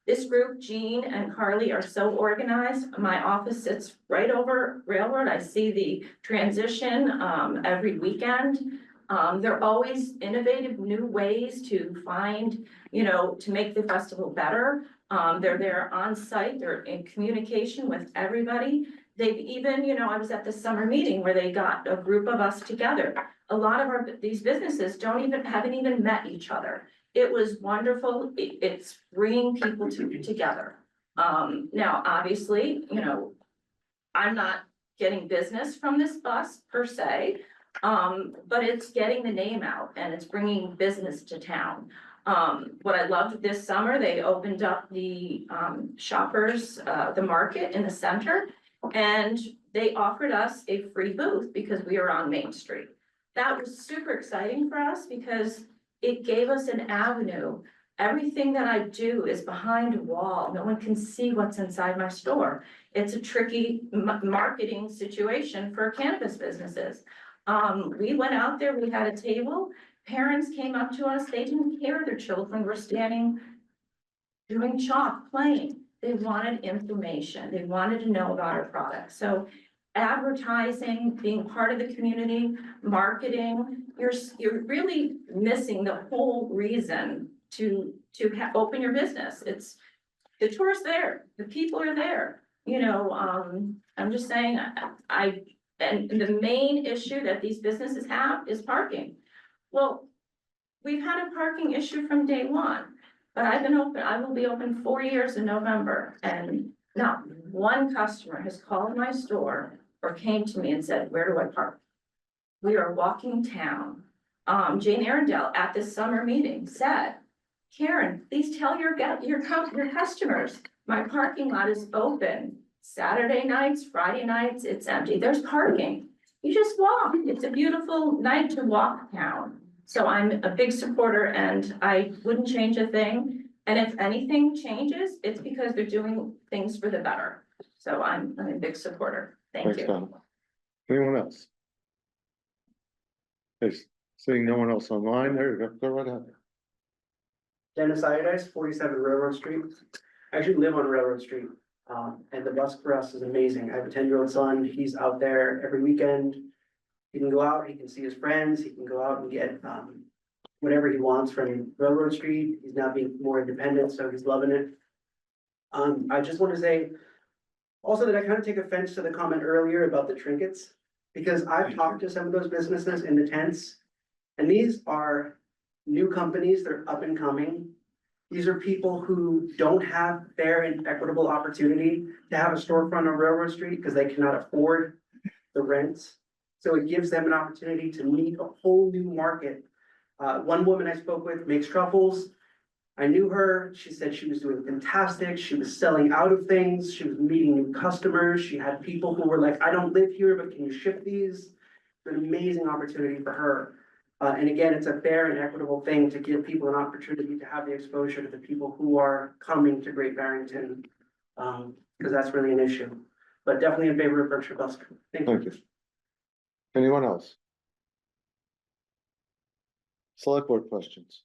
This group, Jean and Carly, are so organized. My office sits right over Railroad. I see the transition every weekend. They're always innovative new ways to find, to make the festival better. They're there on site, they're in communication with everybody. They've even, I was at the summer meeting where they got a group of us together. A lot of these businesses haven't even met each other. It was wonderful. It's bringing people together. Now, obviously, I'm not getting business from this bus per se, but it's getting the name out and it's bringing business to town. What I loved this summer, they opened up the shoppers, the market in the center. And they offered us a free booth because we are on Main Street. That was super exciting for us because it gave us an avenue. Everything that I do is behind a wall. No one can see what's inside my store. It's a tricky marketing situation for cannabis businesses. We went out there, we had a table. Parents came up to us. They didn't care their children were standing, doing chalk, playing. They wanted information. They wanted to know about our products. So advertising, being part of the community, marketing, you're really missing the whole reason to open your business. It's the tourists there, the people are there. I'm just saying, and the main issue that these businesses have is parking. Well, we've had a parking issue from day one. But I've been open, I will be open 4 years in November, and not one customer has called my store or came to me and said, where do I park? We are walking town. Jane Arundel at this summer meeting said, Karen, please tell your customers, my parking lot is open. Saturday nights, Friday nights, it's empty. There's parking. You just walk. It's a beautiful night to walk town. So I'm a big supporter and I wouldn't change a thing. And if anything changes, it's because they're doing things for the better. So I'm a big supporter. Thank you. Donna. Anyone else? There's seeing no one else online. There you go. Go right ahead. Dennis Iodice, 47 Railroad Street. I actually live on Railroad Street. And the bus for us is amazing. I have a 10-year-old son. He's out there every weekend. He can go out, he can see his friends, he can go out and get, whatever he wants from Railroad Street. He's now being more independent, so he's loving it. I just want to say also that I kind of take offense to the comment earlier about the trinkets, because I've talked to some of those businesses in the tents, and these are new companies that are up and coming. These are people who don't have fair and equitable opportunity to have a storefront on Railroad Street because they cannot afford the rents. So it gives them an opportunity to meet a whole new market. One woman I spoke with makes truffles. I knew her. She said she was doing fantastic. She was selling out of things. She was meeting new customers. She had people who were like, I don't live here, but can you ship these? It's an amazing opportunity for her. And again, it's a fair and equitable thing to give people an opportunity to have the exposure to the people who are coming to Great Barrington. Because that's really an issue, but definitely in favor of Berkshire Bus. Thank you. Thank you. Anyone else? Select board questions?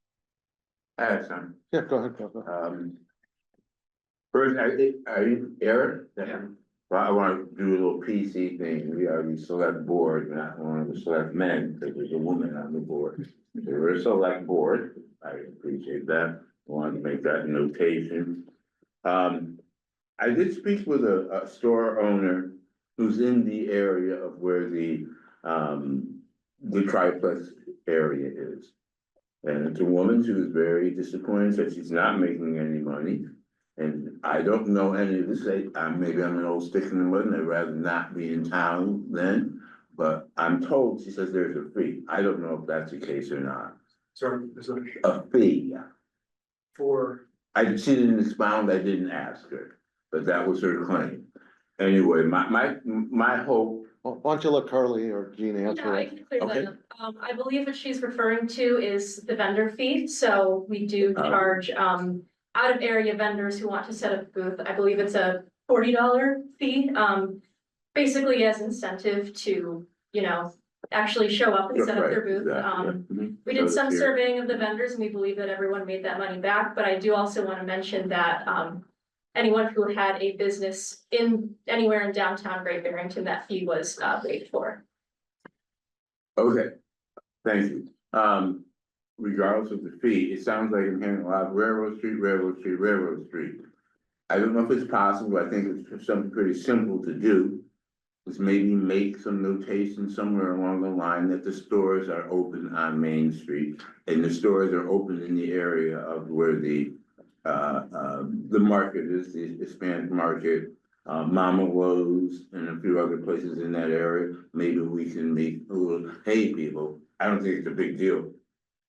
I have some. Yeah, go ahead, Papa. First, Eric? Yeah. Well, I want to do a little PC thing. We are the select board, not one of the select men, because there's a woman on the board. So we're a select board. I appreciate that. I wanted to make that notation. I did speak with a store owner who's in the area of where the triplex area is. And it's a woman who is very disappointed that she's not making any money. And I don't know any of this. Maybe I'm an old stick in the mud and I'd rather not be in town then. But I'm told, she says there's a fee. I don't know if that's the case or not. Sorry, is it A fee. for, She didn't expound, I didn't ask her, but that was her claim. Anyway, my hope. Well, why don't you let Carly or Jean answer Yeah, I that? can clear Okay. that up. I believe what she's referring to is the vendor fee, so we do charge, out of area vendors who want to set up a booth. I believe it's a $40 fee, basically as incentive to, actually show up and set up their booth. We did some surveying of the vendors and we believe that everyone made that money back, but I do also want to mention that, anyone who had a business anywhere in downtown Great Barrington, that fee was waived for. Okay, thank you. Regardless of the fee, it sounds like I'm hearing a lot of Railroad Street, Railroad Street, Railroad Street. I don't know if it's possible, I think it's something pretty simple to do. Is maybe make some notation somewhere along the line that the stores are open on Main Street. And the stores are open in the area of where the market is, the Hispanic market, Mama Lowe's and a few other places in that area. Maybe we can make a little, hey, people, I don't think it's a big deal.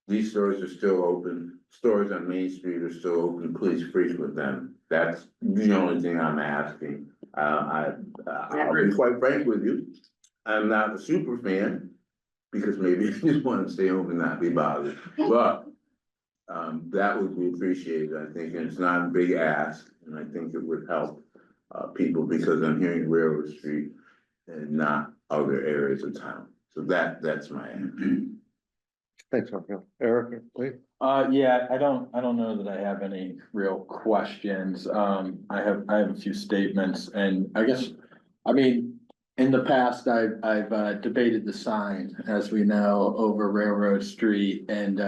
These stores are still open. Stores on Main Street are still open. Please frequent them. That's the only thing I'm asking. I'll be quite frank with you. I'm not a super fan because maybe I just want to stay home and not be bothered. But that would be appreciated, I think, and it's not a big ask, and I think it would help people because I'm hearing Railroad Street and not other areas of town. So that's my answer. Thanks, Mark. Eric, please. Yeah, I don't know that I have any real questions. I have a few statements and I guess, in the past, I've debated the sign, as we know, over Railroad Street and,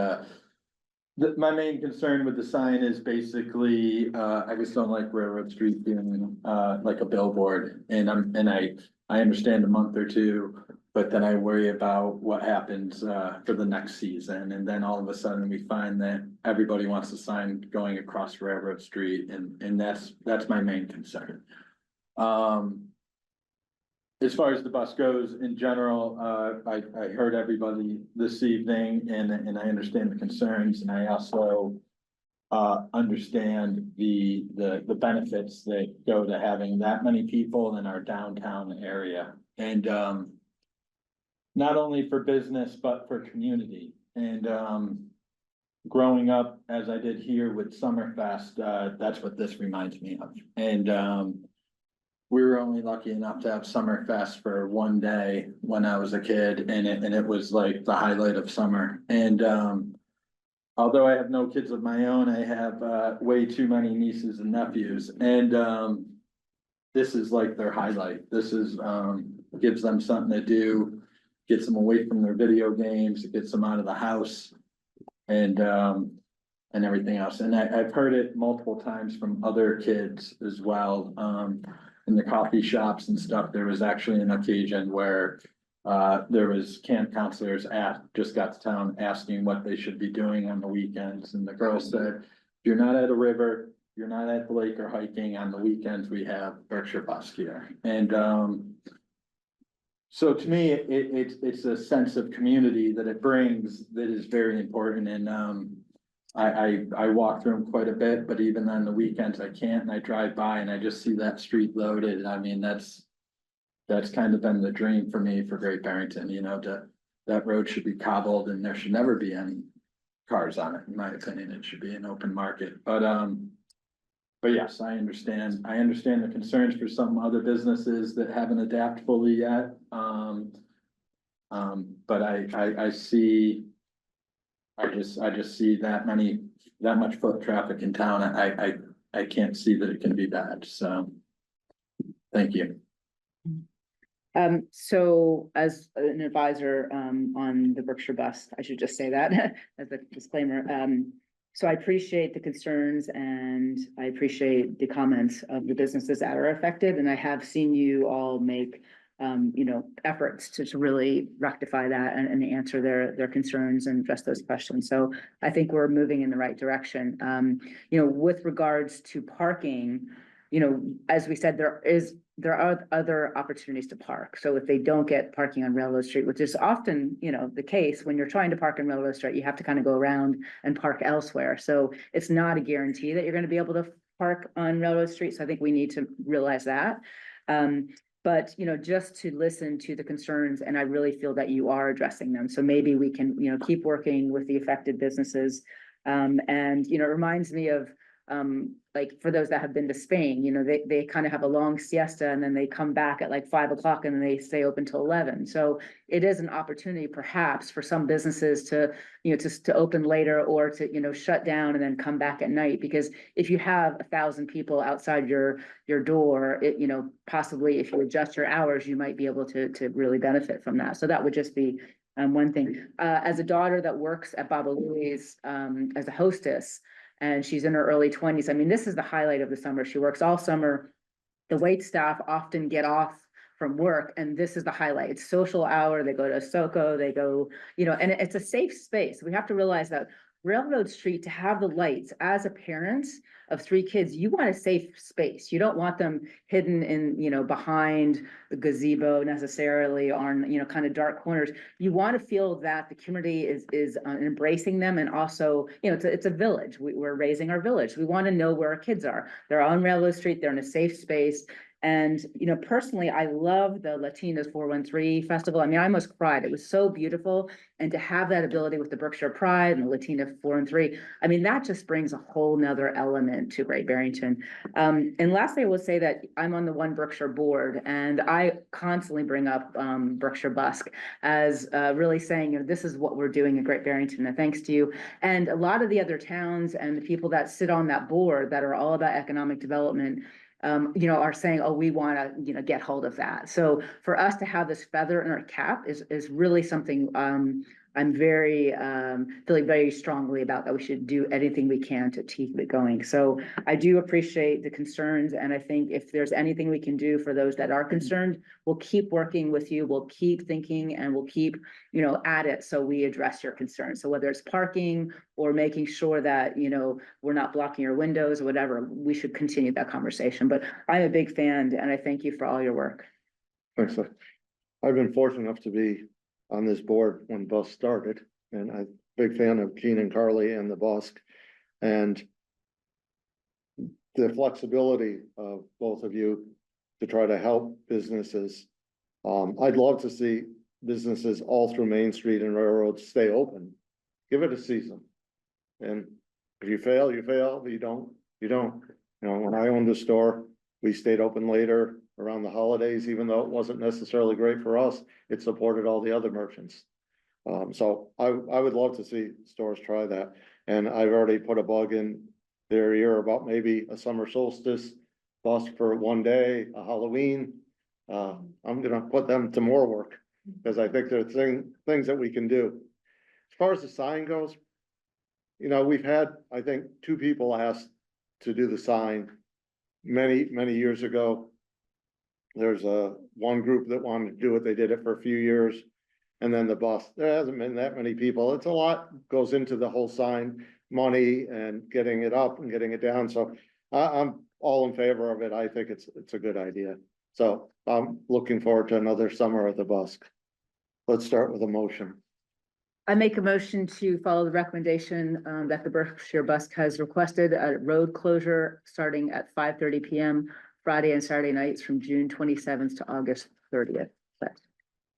my main concern with the sign is basically, I just don't like Railroad Street being, like a billboard and I understand a month or two. But then I worry about what happens for the next season, and then all of a sudden we find that everybody wants a sign going across Railroad Street, and that's my main concern. As far as the bus goes in general, I heard everybody this evening, and I understand the concerns, and I also understand the benefits that go to having that many people in our downtown area, and not only for business, but for community. And growing up, as I did here with Summerfest, that's what this reminds me of. And we were only lucky enough to have Summerfest for one day when I was a kid, and it was like the highlight of summer. And although I have no kids of my own, I have way too many nieces and nephews. And this is like their highlight. This is, gives them something to do, gets them away from their video games, it gets them out of the house. And everything else. And I've heard it multiple times from other kids as well. In the coffee shops and stuff, there was actually an occasion where there was camp counselors just got to town asking what they should be doing on the weekends. And the girl said, if you're not at a river, you're not at the lake or hiking on the weekends, we have Berkshire Bus here. And so to me, it's a sense of community that it brings that is very important. And I walk through them quite a bit, but even on the weekends I can't, and I drive by and I just see that street loaded. I mean, that's kind of been the dream for me for Great Barrington, you know, that road should be cobbled and there should never be any cars on it, in my opinion. It should be an open market, but yes, I understand the concerns for some other businesses that haven't adapted fully yet. But I see, I just see that much foot traffic in town. I can't see that it can be bad, so. Thank you. So as an advisor, on the Berkshire Bus, I should just say that as a disclaimer. So I appreciate the concerns and I appreciate the comments of the businesses that are affected. And I have seen you all make, efforts to really rectify that and answer their concerns and address those questions. So I think we're moving in the right direction. With regards to parking, as we said, there are other opportunities to park. So if they don't get parking on Railroad Street, which is often, the case when you're trying to park on Railroad Street, you have to kind of go around and park elsewhere. So it's not a guarantee that you're going to be able to park on Railroad Street. So I think we need to realize that. But, just to listen to the concerns, and I really feel that you are addressing them. So maybe we can, keep working with the affected businesses. And, it reminds me of, like for those that have been to Spain, they kind of have a long siesta and then they come back at like 5 o'clock and then they stay open till 11. So it is an opportunity perhaps for some businesses to, to open later or to, shut down and then come back at night. Because if you have 1,000 people outside your door, possibly if you adjust your hours, you might be able to really benefit from that. So that would just be one thing. As a daughter that works at Baba Louie's as a hostess, and she's in her early 20s. I mean, this is the highlight of the summer. She works all summer. The wait staff often get off from work, and this is the highlight. It's social hour. They go to Soko, they go, and it's a safe space. We have to realize that Railroad Street, to have the lights, as a parent of 3 kids, you want a safe space. You don't want them hidden in, behind the gazebo necessarily on, kind of dark corners. You want to feel that the community is embracing them. And also, it's a village. We're raising our village. We want to know where our kids are. They're on Railroad Street. They're in a safe space. And, personally, I love the Latinos 413 festival. I mean, I almost cried. It was so beautiful. And to have that ability with the Berkshire Pride and the Latina 413, I mean, that just brings a whole nother element to Great Barrington. And lastly, I will say that I'm on the One Berkshire board, and I constantly bring up Berkshire Busk as really saying, this is what we're doing in Great Barrington, and thanks to you. And a lot of the other towns and the people that sit on that board that are all about economic development, are saying, oh, we want to, get hold of that. So for us to have this feather in our cap is really something I'm very feeling very strongly about, that we should do anything we can to keep it going. So I do appreciate the concerns, and I think if there's anything we can do for those that are concerned, we'll keep working with you. We'll keep thinking, and we'll keep, at it, so we address your concerns. So whether it's parking or making sure that, we're not blocking your windows or whatever, we should continue that conversation. But I'm a big fan, and I thank you for all your work. Thanks. I've been fortunate enough to be on this board when Bus started, and I'm a big fan of Keenan Carly and the Busk, and the flexibility of both of you to try to help businesses. I'd love to see businesses all through Main Street and Railroad stay open. Give it a season. And if you fail, you fail. If you don't, you don't. When I owned a store, we stayed open later around the holidays, even though it wasn't necessarily great for us. It supported all the other merchants. So I would love to see stores try that. And I've already put a bug in their ear about maybe a summer solstice bus for one day, a Halloween. I'm gonna put them to more work, because I think there are things that we can do. As far as the sign goes, you know, we've had, I think, 2 people asked to do the sign many years ago. There's one group that wanted to do it, they did it for a few years. And then the bus, there hasn't been that many people, it's a lot goes into the whole sign, money and getting it up and getting it down, so I'm all in favor of it, I think it's a good idea. So I'm looking forward to another summer at the Busk. Let's start with a motion. I make a motion to follow the recommendation that the Berkshire Busk has requested a road closure starting at 5:30 PM Friday and Saturday nights from June 27th to August 30th.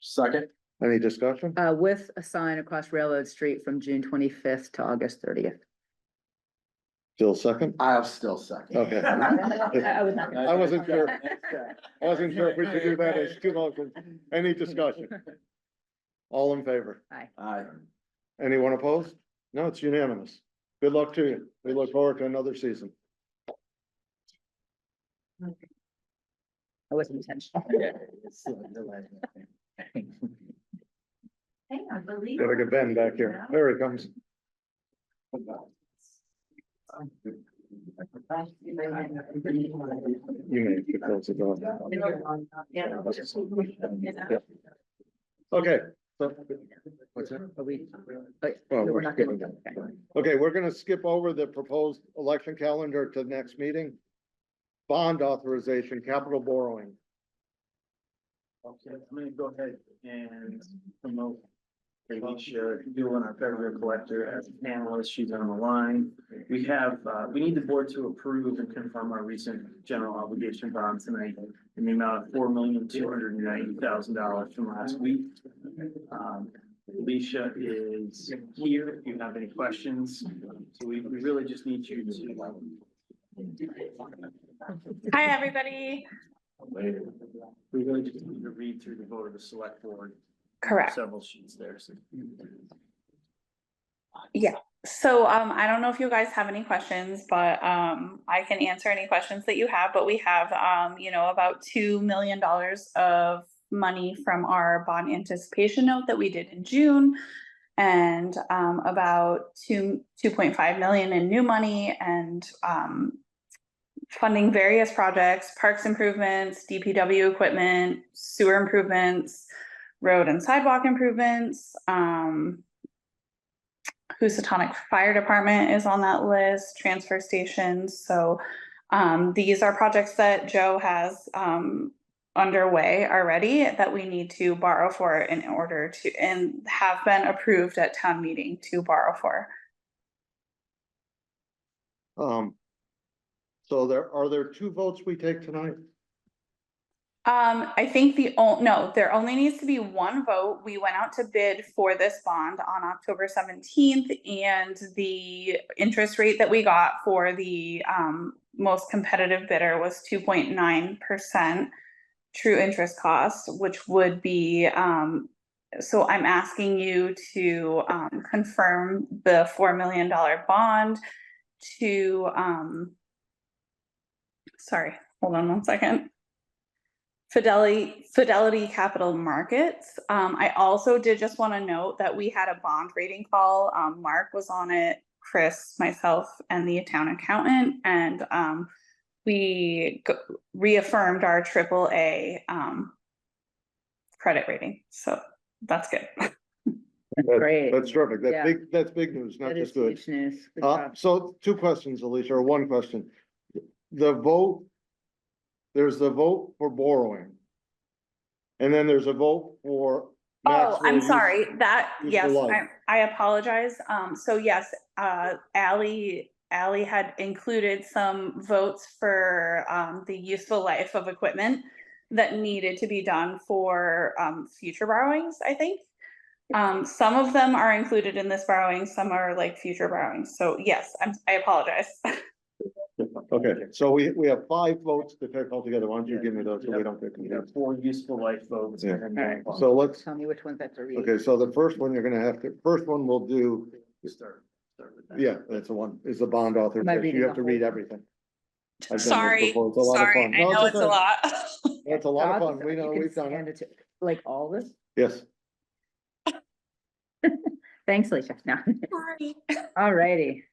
Second. Any discussion? With a sign across Railroad Street from June 25th to August 30th. Still second? I'll still second. Okay. I was not. I wasn't sure. I wasn't sure if we could do that as 2 motions. Any discussion? All in favor? Aye. Anyone opposed? No, it's unanimous. Good luck to you. We look forward to another season. I wasn't intentional. Hey, I believe. Gotta get Ben back here. There he comes. You may have to close the door. Yeah. Okay. So- What's that? Well, we're skipping that. Okay, we're gonna skip over the proposed election calendar to the next meeting. Bond authorization, capital borrowing. Okay, I'm gonna go ahead and promote Alicia Doolin, our federal collector, as a panelist. She's on the line. We have, we need the board to approve and confirm our recent general obligation bond tonight in the amount of $4,290,000 from last week. Alicia is here if you have any questions. So we really just need you to. Hi, everybody. We really just need to read through the vote of the select board. Correct. Several sheets there, so. Yeah. So I don't know if you guys have any questions, but I can answer any questions that you have. But we have about $2 million of money from our bond anticipation note that we did in June, and about 2.5 million in new money, and funding various projects, parks improvements, DPW equipment, sewer improvements, road and sidewalk improvements. Housatonic Fire Department is on that list, transfer stations. So these are projects that Joe has underway already that we need to borrow for in order to, and have been approved at town meeting to borrow for. So are there 2 votes we take tonight? I think there only needs to be 1 vote. We went out to bid for this bond on October 17th, and the interest rate that we got for the most competitive bidder was 2.9% true interest cost, which would be, so I'm asking you to confirm the $4 million bond to, sorry, hold on 1 second. Fidelity Capital Markets. I also did just want to note that we had a bond rating call. Mark was on it, Chris, myself, and the town accountant, and we reaffirmed our AAA credit rating. So that's good. Great. That's terrific. Yeah. That's big news, not That is just good. huge news. Good job. So 2 questions, Alicia, or 1 question. There's the vote for borrowing. And then there's a vote for. Oh, I'm sorry, yes, life. I apologize. So yes, Ally had included some votes for the useful life of equipment that needed to be done for future borrowings, I think. Some of them are included in this borrowing, some are like future borrowings. So yes, I apologize. Okay, so we have 5 votes to take all together. Why don't you give me those so we don't get We have confused? 4 useful life votes. Yeah. And Alright. then So let's, Tell me which ones I have to read. okay, so the first one you're gonna have to, first one we'll do, start with that. yeah, that's the one, is the bond Am I authorization. reading You have the to read whole- everything. I've done this Sorry, before. It's a lot of sorry, fun. I No, know it's a okay. lot. It's a lot of I'll fun. just- We you know, can we've done send it. to- Like all this? Yes. Thanks, Alicia. No. Sorry. All righty.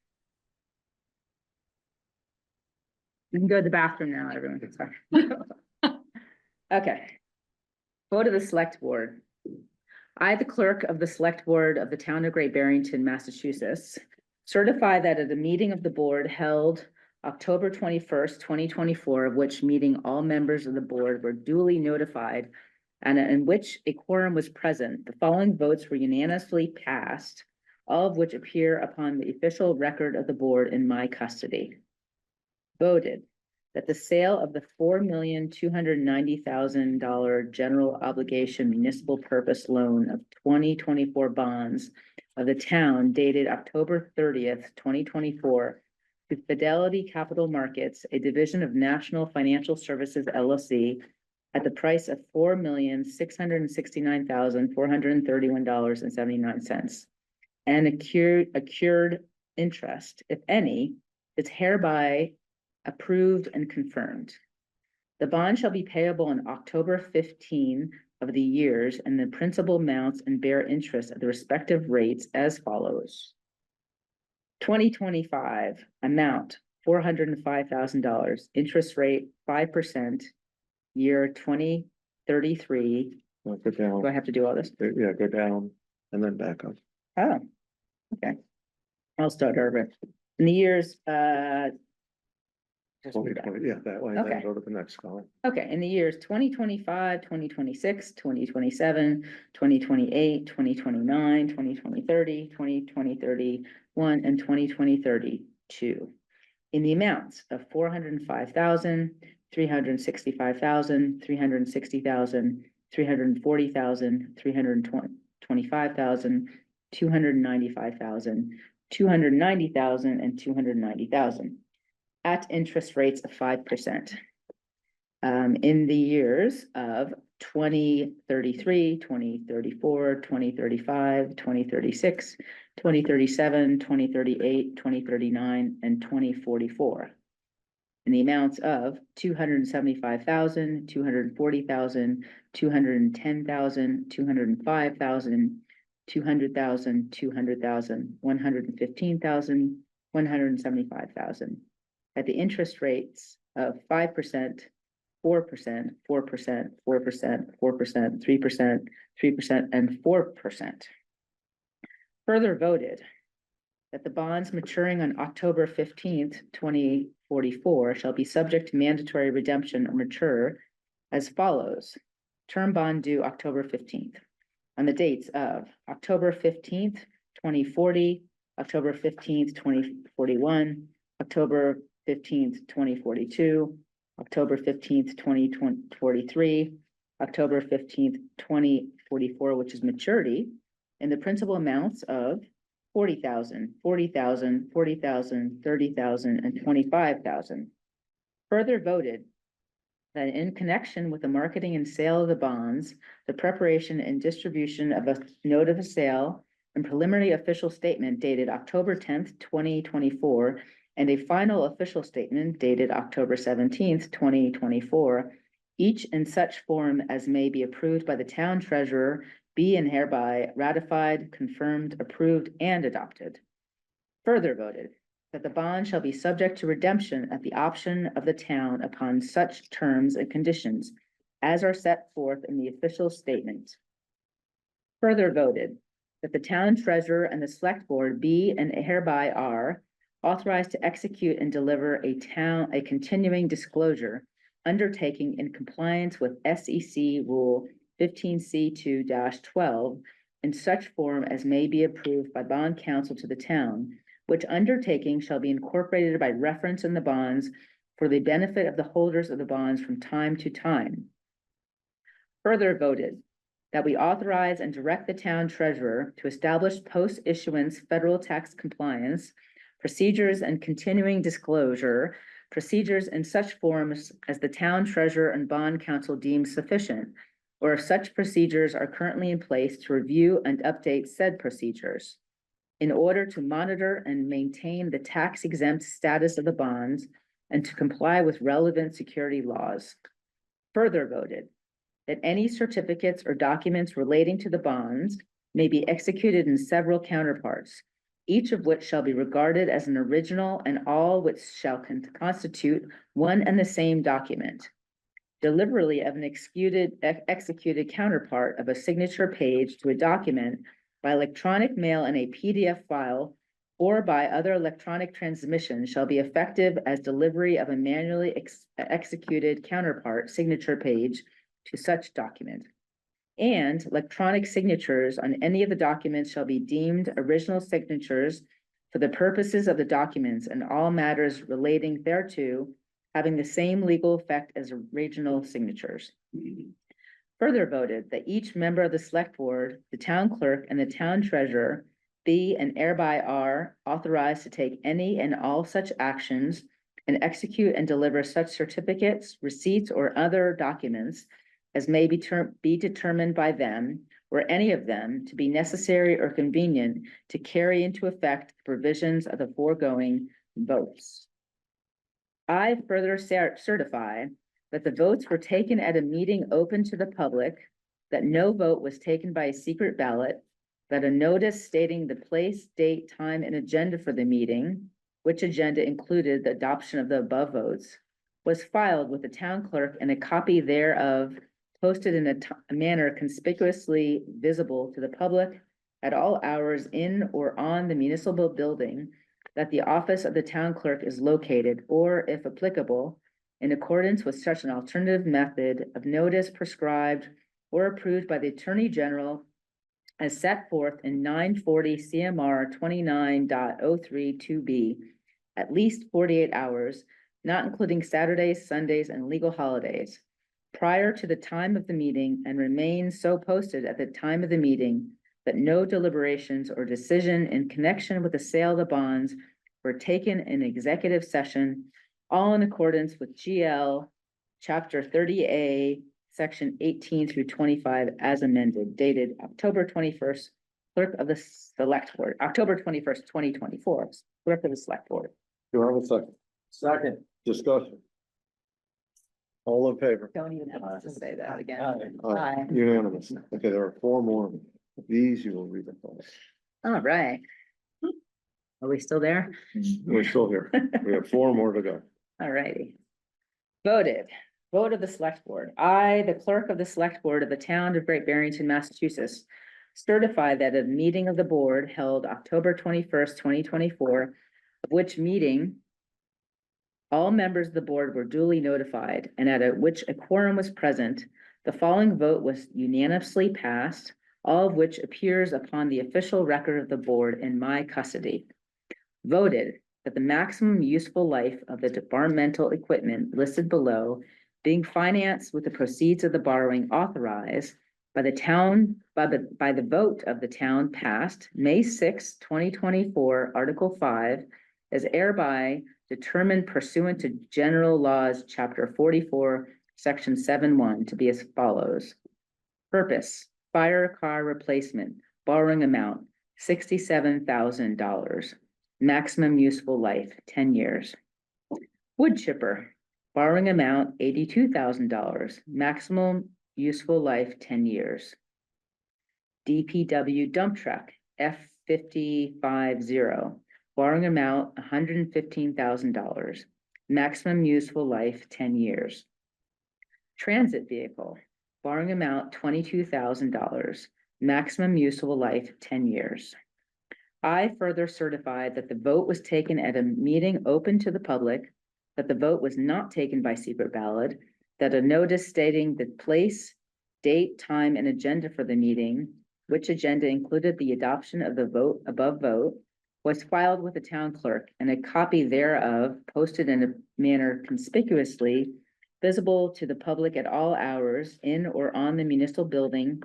You can go to the bathroom now, everyone. It's fine. Okay. Go to the select board. I, the clerk of the select board of the town of Great Barrington, Massachusetts, certify that at a meeting of the board held October 21st, 2024, of which meeting all members of the board were duly notified and in which a quorum was present, the following votes were unanimously passed, all of which appear upon the official record of the board in my custody. Voted that the sale of the $4,290,000 general obligation municipal purpose loan of 2024 bonds of the town dated October 30th, 2024 to Fidelity Capital Markets, a division of National Financial Services LLC, at the price of $4,669,431.79 and accrued interest, if any, is hereby approved and confirmed. The bond shall be payable on October 15 of the years, and the principal amounts and bear interest at the respective rates as follows. 2025 amount $405,000, interest rate 5%, year 2033. Go down. Do I have to do all this? Yeah, go down and then back up. Oh, okay. I'll start over. In the years, just move back. Yeah, that way, Okay. then go to the next column. Okay, in the years 2025, 2026, 2027, 2028, 2029, 2030, 2031, and 2032. In the amounts of 405,000, 365,000, 360,000, 340,000, 325,000, 295,000, 290,000, and 290,000 at interest rates of 5%. In the years of 2033, 2034, 2035, 2036, 2037, 2038, 2039, and 2044. In the amounts of 275,000, 240,000, 210,000, 205,000, 200,000, 200,000, 115,000, 175,000. At the interest rates of 5%, 4%, 4%, 4%, 4%, 3%, 3%, and 4%. Further voted that the bonds maturing on October 15th, 2044 shall be subject to mandatory redemption or mature as follows. Term bond due October 15th. On the dates of October 15th, 2040, October 15th, 2041, October 15th, 2042, October 15th, 2043, October 15th, 2044, which is maturity, in the principal amounts of 40,000, 40,000, 40,000, 30,000, and 25,000. Further voted that in connection with the marketing and sale of the bonds, the preparation and distribution of a note of sale and preliminary official statement dated October 10th, 2024, and a final official statement dated October 17th, 2024, each in such form as may be approved by the town treasurer, be and hereby ratified, confirmed, approved, and adopted. Further voted that the bond shall be subject to redemption at the option of the town upon such terms and conditions as are set forth in the official statement. Further voted that the town treasurer and the select board be and hereby are authorized to execute and deliver a continuing disclosure undertaking in compliance with SEC Rule 15C2-12 in such form as may be approved by bond counsel to the town, which undertaking shall be incorporated by reference in the bonds for the benefit of the holders of the bonds from time to time. Further voted that we authorize and direct the town treasurer to establish post-issuance federal tax compliance procedures and continuing disclosure procedures in such forms as the town treasurer and bond counsel deem sufficient, or if such procedures are currently in place, to review and update said procedures in order to monitor and maintain the tax exempt status of the bonds and to comply with relevant security laws. Further voted that any certificates or documents relating to the bonds may be executed in several counterparts, each of which shall be regarded as an original and all which shall constitute one and the same document. Delivery of an executed counterpart of a signature page to a document by electronic mail in a PDF file or by other electronic transmission shall be effective as delivery of a manually executed counterpart signature page to such document. And electronic signatures on any of the documents shall be deemed original signatures for the purposes of the documents and all matters relating thereto having the same legal effect as original signatures. Further voted that each member of the select board, the town clerk, and the town treasurer be and hereby are authorized to take any and all such actions and execute and deliver such certificates, receipts, or other documents as may be determined by them or any of them to be necessary or convenient to carry into effect the provisions of the foregoing votes. I further certify that the votes were taken at a meeting open to the public, that no vote was taken by a secret ballot, that a notice stating the place, date, time, and agenda for the meeting, which agenda included the adoption of the above votes, was filed with the town clerk and a copy thereof posted in a manner conspicuously visible to the public at all hours in or on the municipal building that the office of the town clerk is located, or if applicable, in accordance with such an alternative method of notice prescribed or approved by the Attorney General as set forth in 940 CMR 29.032B, at least 48 hours, not including Saturdays, Sundays, and legal holidays, prior to the time of the meeting and remain so posted at the time of the meeting that no deliberations or decision in connection with the sale of the bonds were taken in executive session, all in accordance with GL Chapter 30A, Section 18 through 25 as amended, dated October 21st, Clerk of the Select Board, October 21st, 2024, Clerk of the Select Board. Do I have a second? Second. Discussion. All in favor? Don't even have to say that again. Aye. Unanimous. Okay, there are 4 more. These you will read the post. All right. Are we still there? We're still here. We have 4 more to go. All righty. Voted. Vote of the Select Board. I, the clerk of the Select Board of the town of Great Barrington, Massachusetts, certify that a meeting of the board held October 21st, 2024, of which meeting all members of the board were duly notified and which a quorum was present, the following vote was unanimously passed, all of which appears upon the official record of the board in my custody. Voted that the maximum useful life of the departmental equipment listed below, being financed with the proceeds of the borrowing authorized by the town, by the vote of the town passed May 6, 2024, Article 5, is hereby determined pursuant to General Laws, Chapter 44, Section 7.1, to be as follows. Purpose: fire car replacement, borrowing amount $67,000. Maximum useful life, 10 years. Wood chipper, borrowing amount $82,000. Maximum useful life, 10 years. DPW dump truck, F550, borrowing amount $115,000. Maximum useful life, 10 years. Transit vehicle, borrowing amount $22,000. Maximum useful life, 10 years. I further certify that the vote was taken at a meeting open to the public, that the vote was not taken by secret ballot, that a notice stating the place, date, time, and agenda for the meeting, which agenda included the adoption of the above vote, was filed with the town clerk, and a copy thereof posted in a manner conspicuously visible to the public at all hours in or on the municipal building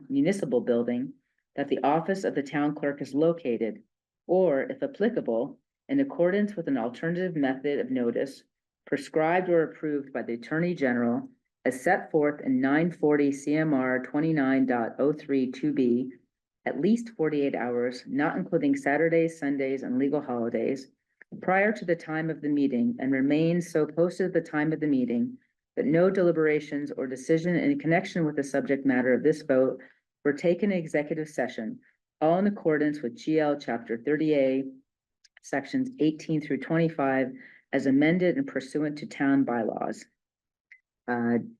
that the office of the town clerk is located, or if applicable, in accordance with an alternative method of notice prescribed or approved by the Attorney General as set forth in 940 CMR 29.032B, at least 48 hours, not including Saturdays, Sundays, and legal holidays, prior to the time of the meeting and remain so posted at the time of the meeting that no deliberations or decision in connection with the subject matter of this vote were taken in executive session, all in accordance with GL Chapter 30A, Sections 18 through 25, as amended and pursuant to town bylaws.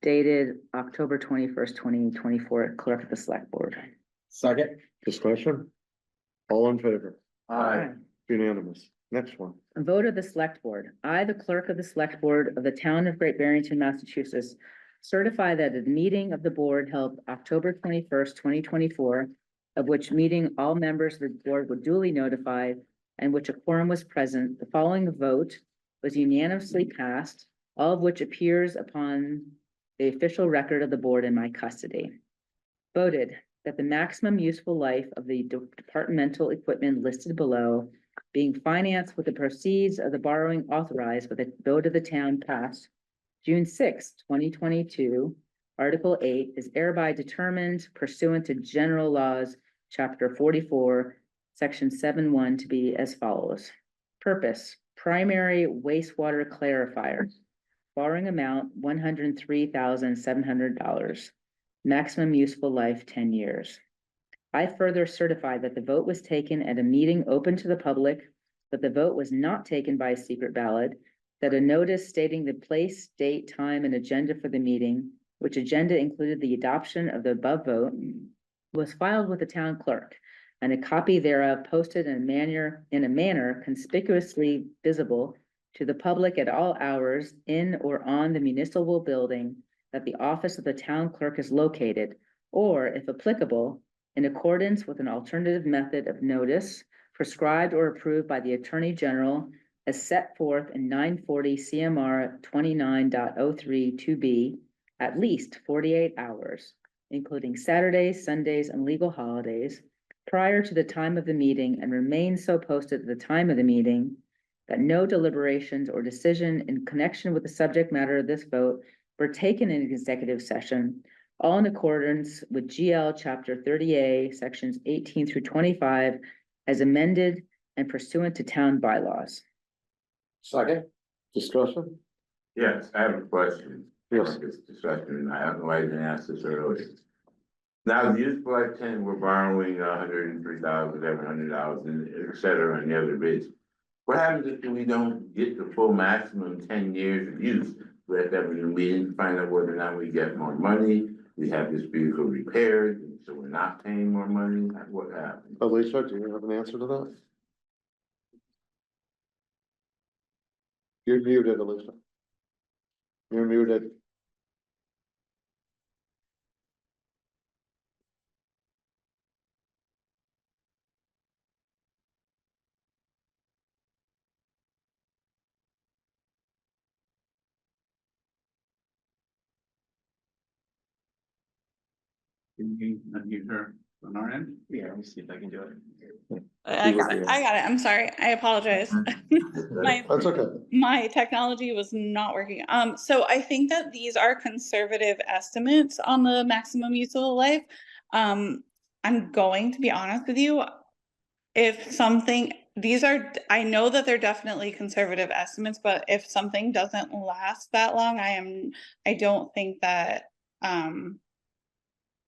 Dated October 21st, 2024, Clerk of the Select Board. Second. Discussion? All in favor? Aye. Unanimous. Next one. A vote of the Select Board. I, the Clerk of the Select Board of the Town of Great Barrington, Massachusetts, certify that at the meeting of the board held October 21st, 2024, of which meeting all members of the board were duly notified and which a quorum was present, the following vote was unanimously passed, all of which appears upon the official record of the board in my custody. Voted that the maximum useful life of the departmental equipment listed below, being financed with the proceeds of the borrowing authorized by the vote of the town passed June 6, 2022, Article 8 is hereby determined pursuant to General Laws, Chapter 44, Section 7.1 to be as follows. Purpose, primary wastewater clarifier. Borrowing amount, $103,700. Maximum useful life, 10 years. I further certify that the vote was taken at a meeting open to the public, that the vote was not taken by a secret ballot, that a notice stating the place, date, time, and agenda for the meeting, which agenda included the adoption of the above vote, was filed with the town clerk, and a copy thereof posted in a manner conspicuously visible to the public at all hours in or on the municipal building that the office of the town clerk is located, or, if applicable, in accordance with an alternative method of notice prescribed or approved by the Attorney General as set forth in 940 CMR 29.03 2B, at least 48 hours, including Saturdays, Sundays, and legal holidays, prior to the time of the meeting and remain so posted at the time of the meeting that no deliberations or decision in connection with the subject matter of this vote were taken in executive session, all in accordance with GL Chapter 30A, Sections 18 through 25, as amended and pursuant to town bylaws. Second. Discussion? Yes, I have a question. Yes. This discussion, I don't know why I didn't ask this earlier. Now, the useful life 10, we're borrowing $103,700, et cetera, and the other bids. What happens if we don't get the full maximum 10 years of use? We have to have a new meeting to find out whether or not we get more money. We have this vehicle repaired, and so we're not paying more money. What happens? Alicia, do you have an answer to that? You're muted, Alicia. You're muted. Can you unmute her on our end? Yeah, let me see if I can do it. I got it. I'm sorry. I apologize. That's okay. My technology was not working. So I think that these are conservative estimates on the maximum useful life. I'm going to be honest with you. If something, I know that they're definitely conservative estimates, but if something doesn't last that long, I don't think that,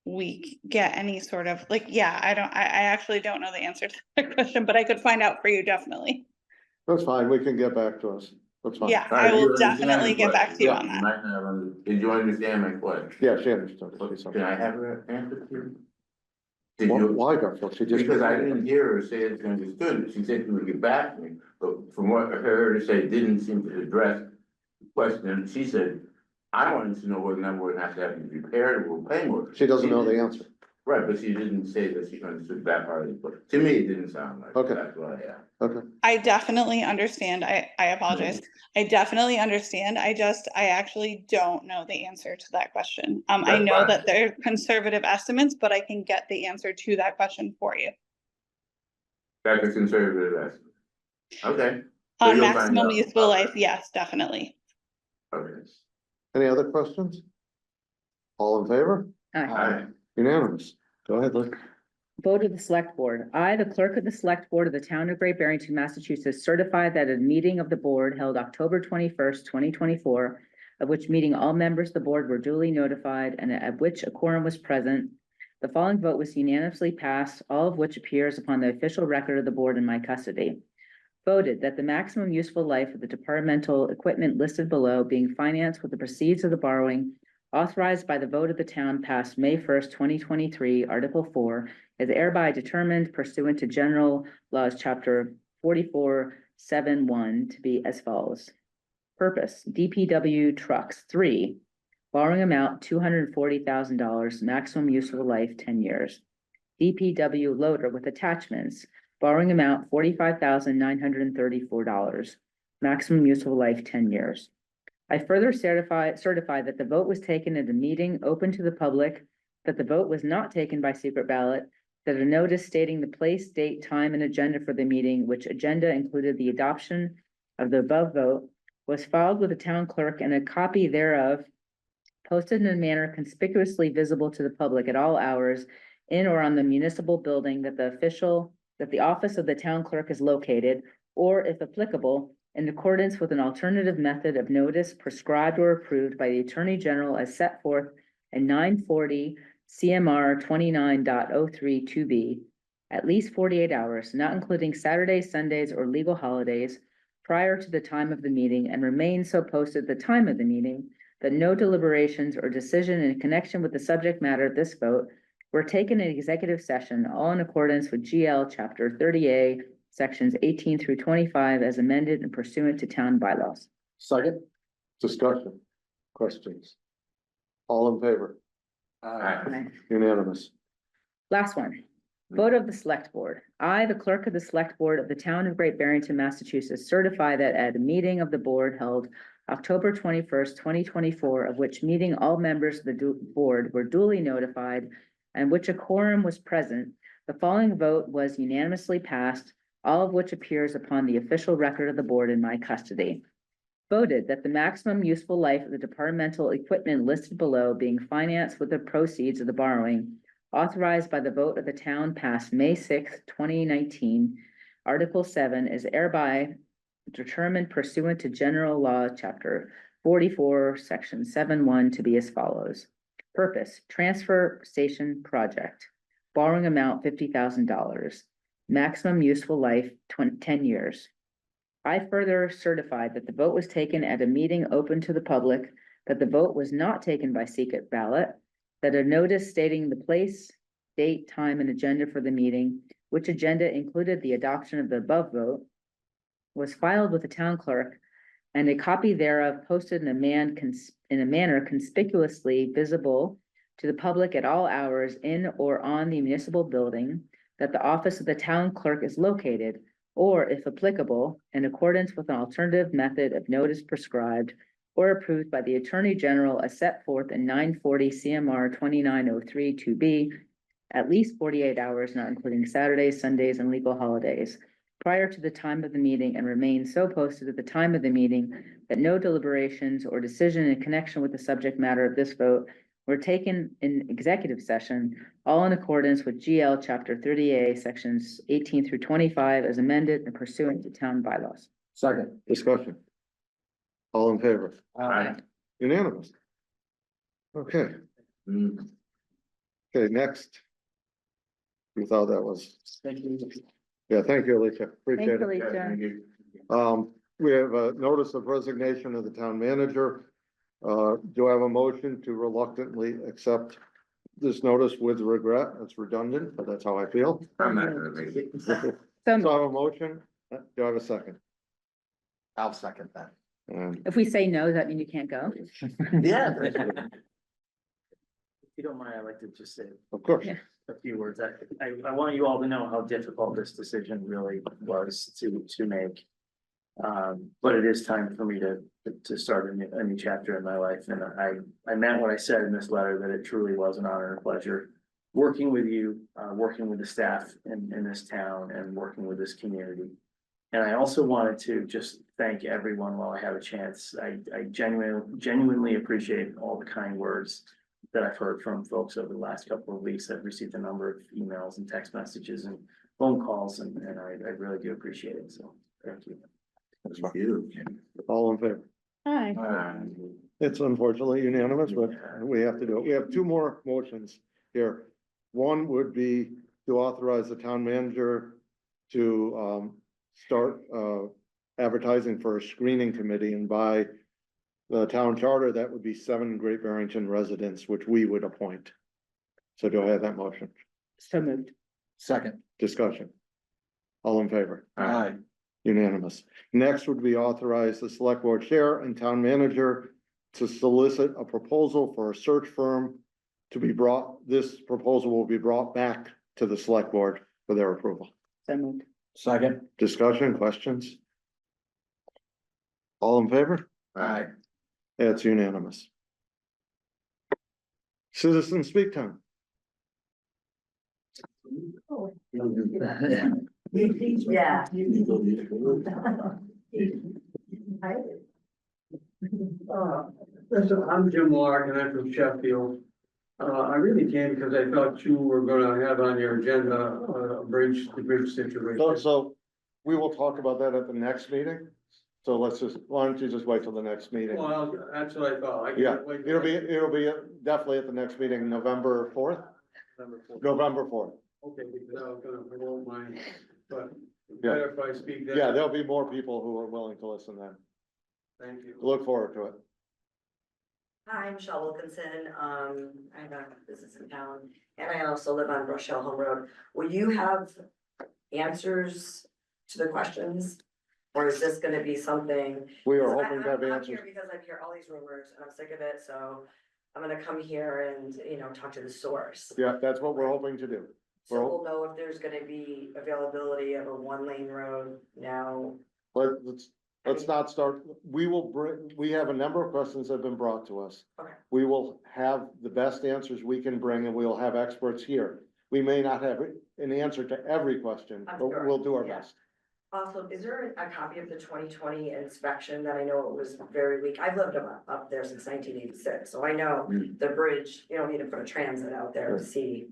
we get any sort of I actually don't know the answer to that question, but I could find out for you definitely. That's fine. We can get back to us. That's fine. Yeah, I will definitely get back to you on that. Did you understand my question? Yeah, she understood. Can I have an answer to you? Why, Garfield? She just. Because I didn't hear her say it's understood. She said she would get back to me, but from what I heard her say, it didn't seem to address the question. She said, I wanted to know whether or not we're gonna have to have it repaired or we'll pay more. She doesn't know the answer. Right, but she didn't say that she understood that part of it, but to me, it didn't sound like. Okay. That's what I asked. Okay. I definitely understand. I apologize. I definitely understand. I actually don't know the answer to that question. I know that they're conservative estimates, but I can get the answer to that question for you. That's a conservative estimate. Okay. On maximum useful life, yes, definitely. Okay. Any other questions? All in favor? Aye. Unanimous. Go ahead, Luke. Vote of the Select Board. I, the clerk of the Select Board of the Town of Great Barrington, Massachusetts, certify that a meeting of the board held October 21st, 2024, of which meeting all members of the board were duly notified and at which a quorum was present. The following vote was unanimously passed, all of which appears upon the official record of the board in my custody. Voted that the maximum useful life of the departmental equipment listed below, being financed with the proceeds of the borrowing authorized by the vote of the town passed May 1st, 2023, Article 4, is hereby determined pursuant to General Laws, Chapter 44.7.1 to be as follows. Purpose, DPW trucks, 3, borrowing amount $240,000, maximum useful life 10 years. DPW loader with attachments, borrowing amount $45,934, maximum useful life 10 years. I further certify that the vote was taken at a meeting open to the public, that the vote was not taken by secret ballot, that a notice stating the place, date, time, and agenda for the meeting, which agenda included the adoption of the above vote, was filed with the town clerk, and a copy thereof posted in a manner conspicuously visible to the public at all hours in or on the municipal building that the office of the town clerk is located, or if applicable, in accordance with an alternative method of notice prescribed or approved by the Attorney General as set forth in 940 CMR 29.03(2)B, at least 48 hours, not including Saturdays, Sundays, or legal holidays, prior to the time of the meeting, and remain so posted at the time of the meeting, that no deliberations or decision in connection with the subject matter of this vote were taken in executive session, all in accordance with GL Chapter 30A, Sections 18 through 25, as amended and pursuant to town bylaws. Second, discussion, questions. All in favor? Unanimous. Last one. Vote of the Select Board. I, the clerk of the Select Board of the Town of Great Barrington, Massachusetts, certify that at a meeting of the board held October 21st, 2024, of which meeting all members of the board were duly notified and which a quorum was present, the following vote was unanimously passed, all of which appears upon the official record of the board in my custody. Voted that the maximum useful life of the departmental equipment listed below, being financed with the proceeds of the borrowing authorized by the vote of the town passed May 6th, 2019, Article 7, is hereby determined pursuant to General Law, Chapter 44, Section 7.1 to be as follows. Purpose, transfer station project, borrowing amount $50,000, maximum useful life 10 years. I further certified that the vote was taken at a meeting open to the public, that the vote was not taken by secret ballot, that a notice stating the place, date, time, and agenda for the meeting, which agenda included the adoption of the above vote, was filed with the town clerk, and a copy thereof posted in a manner conspicuously visible to the public at all hours in or on the municipal building, that the office of the town clerk is located, or if applicable, in accordance with an alternative method of notice prescribed or approved by the Attorney General as set forth in 940 CMR 29.03(2)B, at least 48 hours, not including Saturdays, Sundays, and legal holidays, prior to the time of the meeting, and remain so posted at the time of the meeting that no deliberations or decision in connection with the subject matter of this vote were taken in executive session, all in accordance with GL Chapter 30A, Sections 18 through 25, as amended and pursuant to town bylaws. Second, discussion. All in favor? Unanimous. Okay. Okay, next. We thought that was, Thank you. yeah, thank you, Alicia. Appreciate it. Thank you, Alicia. Thank you. We have a notice of resignation of the town manager. Do I have a motion to reluctantly accept this notice with regret? It's redundant, but that's how I feel. I'm not gonna make it. So I have a motion. Do I have a second? I'll second that. And If we say no, does that mean you can't go? Yeah. If you don't mind, I'd like to just say of course, Yeah. a few words. I want you all to know how difficult this decision really was to make. But it is time for me to start a new chapter in my life, and I meant what I said in this letter, that it truly was an honor and pleasure working with you, working with the staff in this town, and working with this community. And I also wanted to just thank everyone while I have a chance. I genuinely appreciate all the kind words that I've heard from folks over the last couple of weeks. I've received a number of emails and text messages and phone calls, and I really do appreciate it, so thank you. Thank you. All in favor? Hi. It's unfortunately unanimous, but we have to do it. We have two more motions here. One would be to authorize the town manager to start advertising for a screening committee, and by the town charter, that would be 7 Great Barrington residents, which we would appoint. So do I have that motion? So moved. Second. Discussion. All in favor? Aye. Unanimous. Next would be authorize the select board chair and town manager to solicit a proposal for a search firm to be brought, this proposal will be brought back to the select board for their approval. So moved. Second. Discussion, questions? All in favor? Aye. It's unanimous. Citizen speak time. Yeah. Listen, I'm Jim Lark and I'm from Sheffield. I really came because I thought you were gonna have on your agenda, the bridge situation. So we will talk about that at the next meeting. So let's just, why don't you just wait till the next meeting? Well, that's what I thought. I can't Yeah, wait it'll be definitely at the next meeting, November 4th, November 4th. November 4th. Okay, because I was gonna promote mine, but Yeah. better if I speak then. Yeah, there'll be more people who are willing to listen then. Thank you. Look forward to it. Hi, I'm Michelle Wilkinson. I have a business in town and I also live on Rochelle Home Road. Will you have answers to the questions? Or is this gonna be something? We are Because hoping to have I'm answers. here because I hear all these rumors and I'm sick of it, so I'm gonna come here and, talk to the source. Yeah, that's what we're hoping to do. So we'll know if there's gonna be availability of a 1-lane road now. Let's not start, we have a number of questions that have been brought to us. Okay. We will have the best answers we can bring and we'll have experts here. We may not have an answer to every question, I'm but sure, we'll do our yeah. best. Also, is there a copy of the 2020 inspection that I know it was very weak? I've lived up there since 1986, so I know the bridge, you don't need to put a transit out there to see.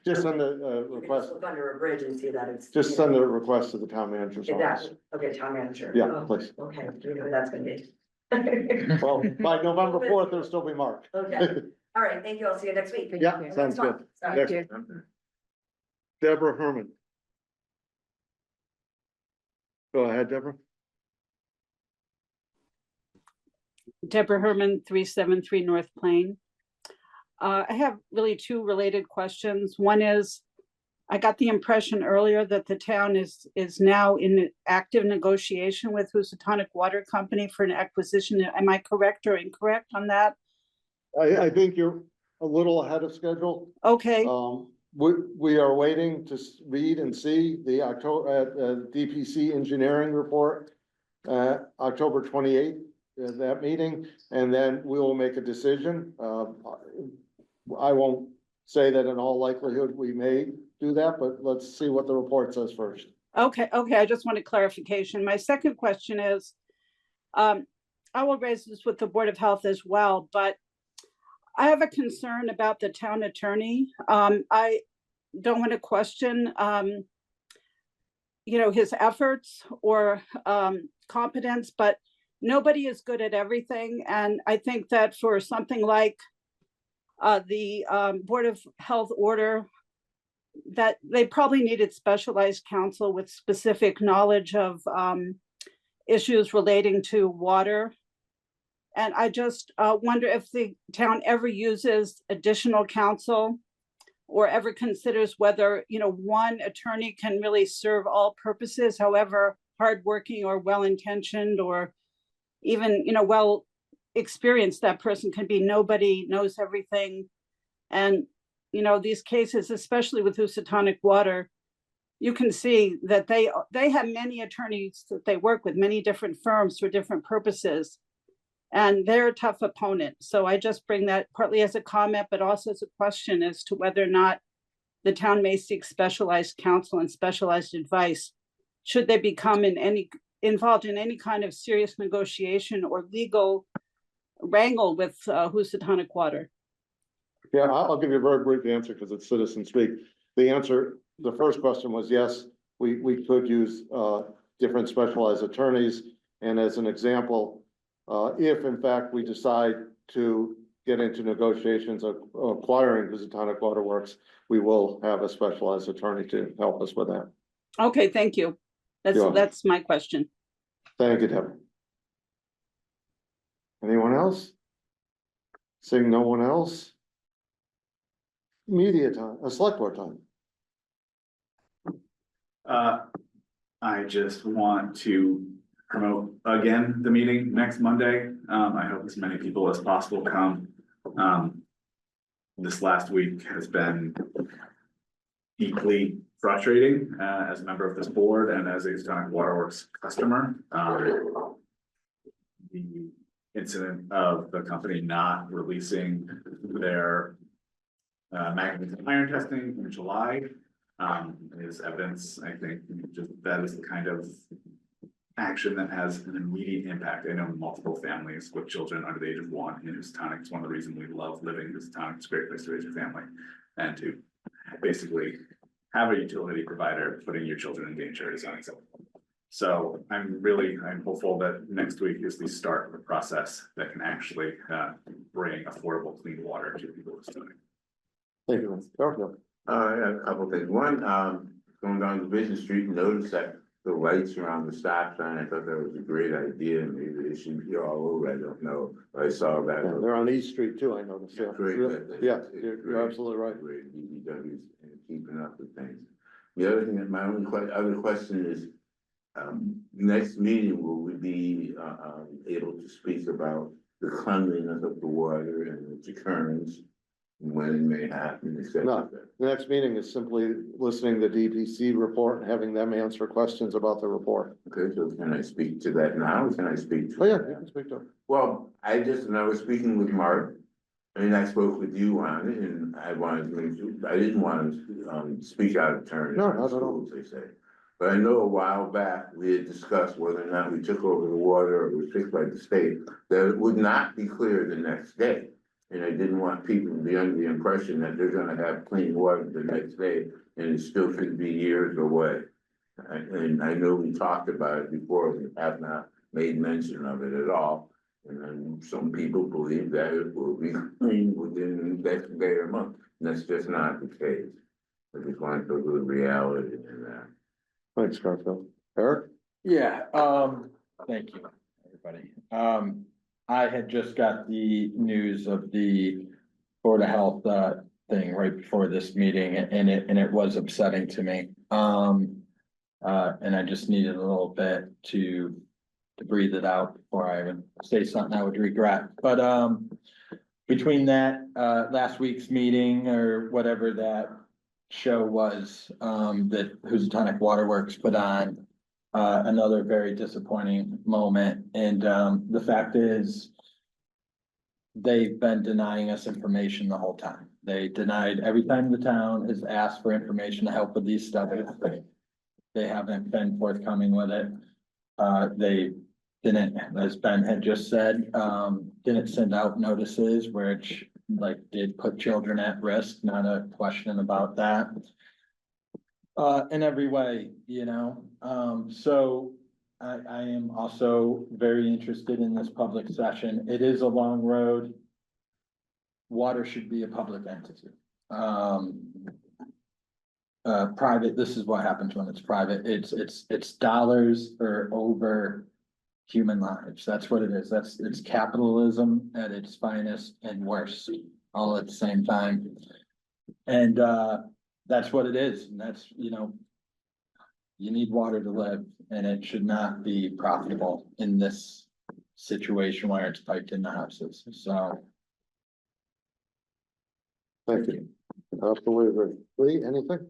Just send a You can request, just look under a bridge and see that it's. just send a request to the town manager's office. Exactly, okay, town manager. Yeah, Oh, please. Okay, do we know who that's gonna be? Well, by November 4th, it'll still be marked. Okay, all right, thank you, I'll see you next week. Yeah, Next sounds month. good. Sorry. Next- Deborah Herman. Go ahead, Deborah. Deborah Herman, 373 North Plain. I have really two related questions. One is, I got the impression earlier that the town is now in active negotiation with Housatonic Water Company for an acquisition. Am I correct or incorrect on that? I think you're a little ahead of schedule. Okay, We are waiting to read and see the October, DPC engineering report, October 28th, that meeting, and then we will make a decision. I won't say that in all likelihood we may do that, but let's see what the report says first. okay, I just wanted clarification. My second question is, I will raise this with the Board of Health as well, but I have a concern about the town attorney. I don't want to question, his efforts or competence, but nobody is good at everything. And I think that for something like the Board of Health order, that they probably needed specialized counsel with specific knowledge of issues relating to water. And I just wonder if the town ever uses additional counsel or ever considers whether, one attorney can really serve all purposes, however hardworking or well-intentioned or even, well experienced that person can be. Nobody knows everything. And, these cases, especially with Housatonic Water, you can see that they have many attorneys that they work with, many different firms for different purposes. And they're a tough opponent. So I just bring that partly as a comment, but also as a question as to whether or not the town may seek specialized counsel and specialized advice should they become involved in any kind of serious negotiation or legal wrangle with Housatonic Water. Yeah, I'll give you a very brief answer because it's citizen speak. The answer, the first question was yes, we could use different specialized attorneys. And as an example, if in fact we decide to get into negotiations of acquiring Housatonic Waterworks, we will have a specialized attorney to help us with that. Okay, thank you. Yeah. That's my question. Thank you, Deb. Anyone else? Seeing no one else? Media time, select board time. I just want to promote again the meeting next Monday. I hope as many people as possible come. This last week has been deeply frustrating as a member of this board and as a Housatonic Waterworks customer. The incident of the company not releasing their manganese iron testing in July is evidence. I think just that is the kind of action that has an immediate impact. I know multiple families with children under the age of 1 in Housatonic. It's one of the reasons we love living in Housatonic. It's a great place to raise your family and to basically have a utility provider putting your children in danger is unacceptable. So I'm hopeful that next week is the start of a process that can actually bring affordable clean water to people with Housatonic. Thank you. Garfield. I have a couple things. One, going down to Business Street, notice that the lights around the stop sign, I thought that was a great idea. Maybe they should be all over. I don't know. I saw that. Yeah, they're on East Street too, I noticed. Yeah, Great. yeah, you're absolutely right. Great, DPW's keeping up with things. The other thing, my only other question is, next meeting, will we be, able to speak about the cleanliness of the water and its occurrence? When it may happen, etc. No, the next meeting is simply listening to the DPC report and having them answer questions about the report. Okay, so can I speak to that now? Can I speak to? Oh, yeah, you can speak to it. Well, when I was speaking with Mark, and I spoke with you on it, and I wanted to make sure, I didn't want to, speak out of turn. No, not at all. As they say. But I know a while back, we had discussed whether or not we took over the water or it was fixed by the state, that it would not be clear the next day. And I didn't want people to be under the impression that they're gonna have clean water the next day, and it still could be years away. And I know we talked about it before, we have not made mention of it at all. And then some people believe that it will be clean within the next day or month, and that's just not the case. I just want to go to reality in that. Thanks, Garfield. Eric? Yeah, thank you, everybody. I had just got the news of the Board of Health thing right before this meeting, and it was upsetting to me. And I just needed a little bit to breathe it out before I would say something I would regret. But between that last week's meeting or whatever that show was that Housatonic Waterworks put on, another very disappointing moment. And the fact is, they've been denying us information the whole time. They denied every time the town has asked for information to help with these studies. They haven't been forthcoming with it. They didn't, as Ben had just said, didn't send out notices which did put children at risk, not a question about that. In every way, so I am also very interested in this public session. It is a long road. Water should be a public entity. Private, this is what happens when it's private. It's dollars or over human lives. That's what it is. It's capitalism at its finest and worst, all at the same time. And that's what it is. And that's, you need water to live, and it should not be profitable in this situation where it's piped in the houses. So. Thank you. Absolutely. Lee, anything?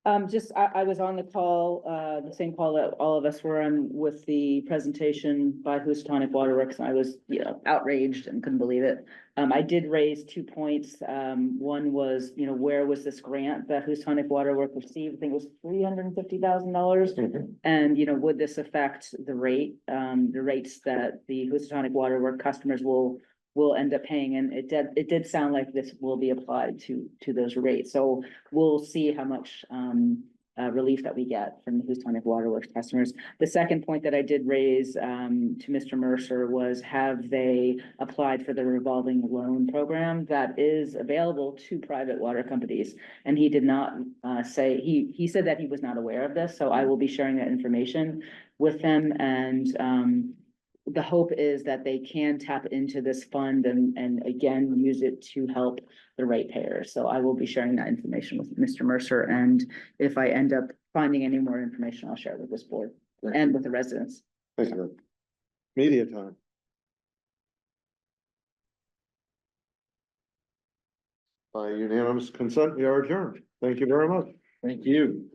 I was on the call, the same call that all of us were on with the presentation by Housatonic Waterworks, and I was, outraged and couldn't believe it. I did raise 2 points. One was, where was this grant that Housatonic Waterworks received? I think it was $350,000. And, would this affect the rates that the Housatonic Waterworks customers will will end up paying, and it did sound like this will be applied to those rates. So we'll see how much relief that we get from the Houstonic Waterworks customers. The second point that I did raise to Mr. Mercer was, have they applied for the revolving loan program that is available to private water companies? And he did not say, he said that he was not aware of this, so I will be sharing that information with them. And the hope is that they can tap into this fund and again, use it to help the ratepayers. So I will be sharing that information with Mr. Mercer, and if I end up finding any more information, I'll share it with this board and with the residents. Thank you. Media time. By unanimous consent, we are adjourned. Thank you very much. Thank you.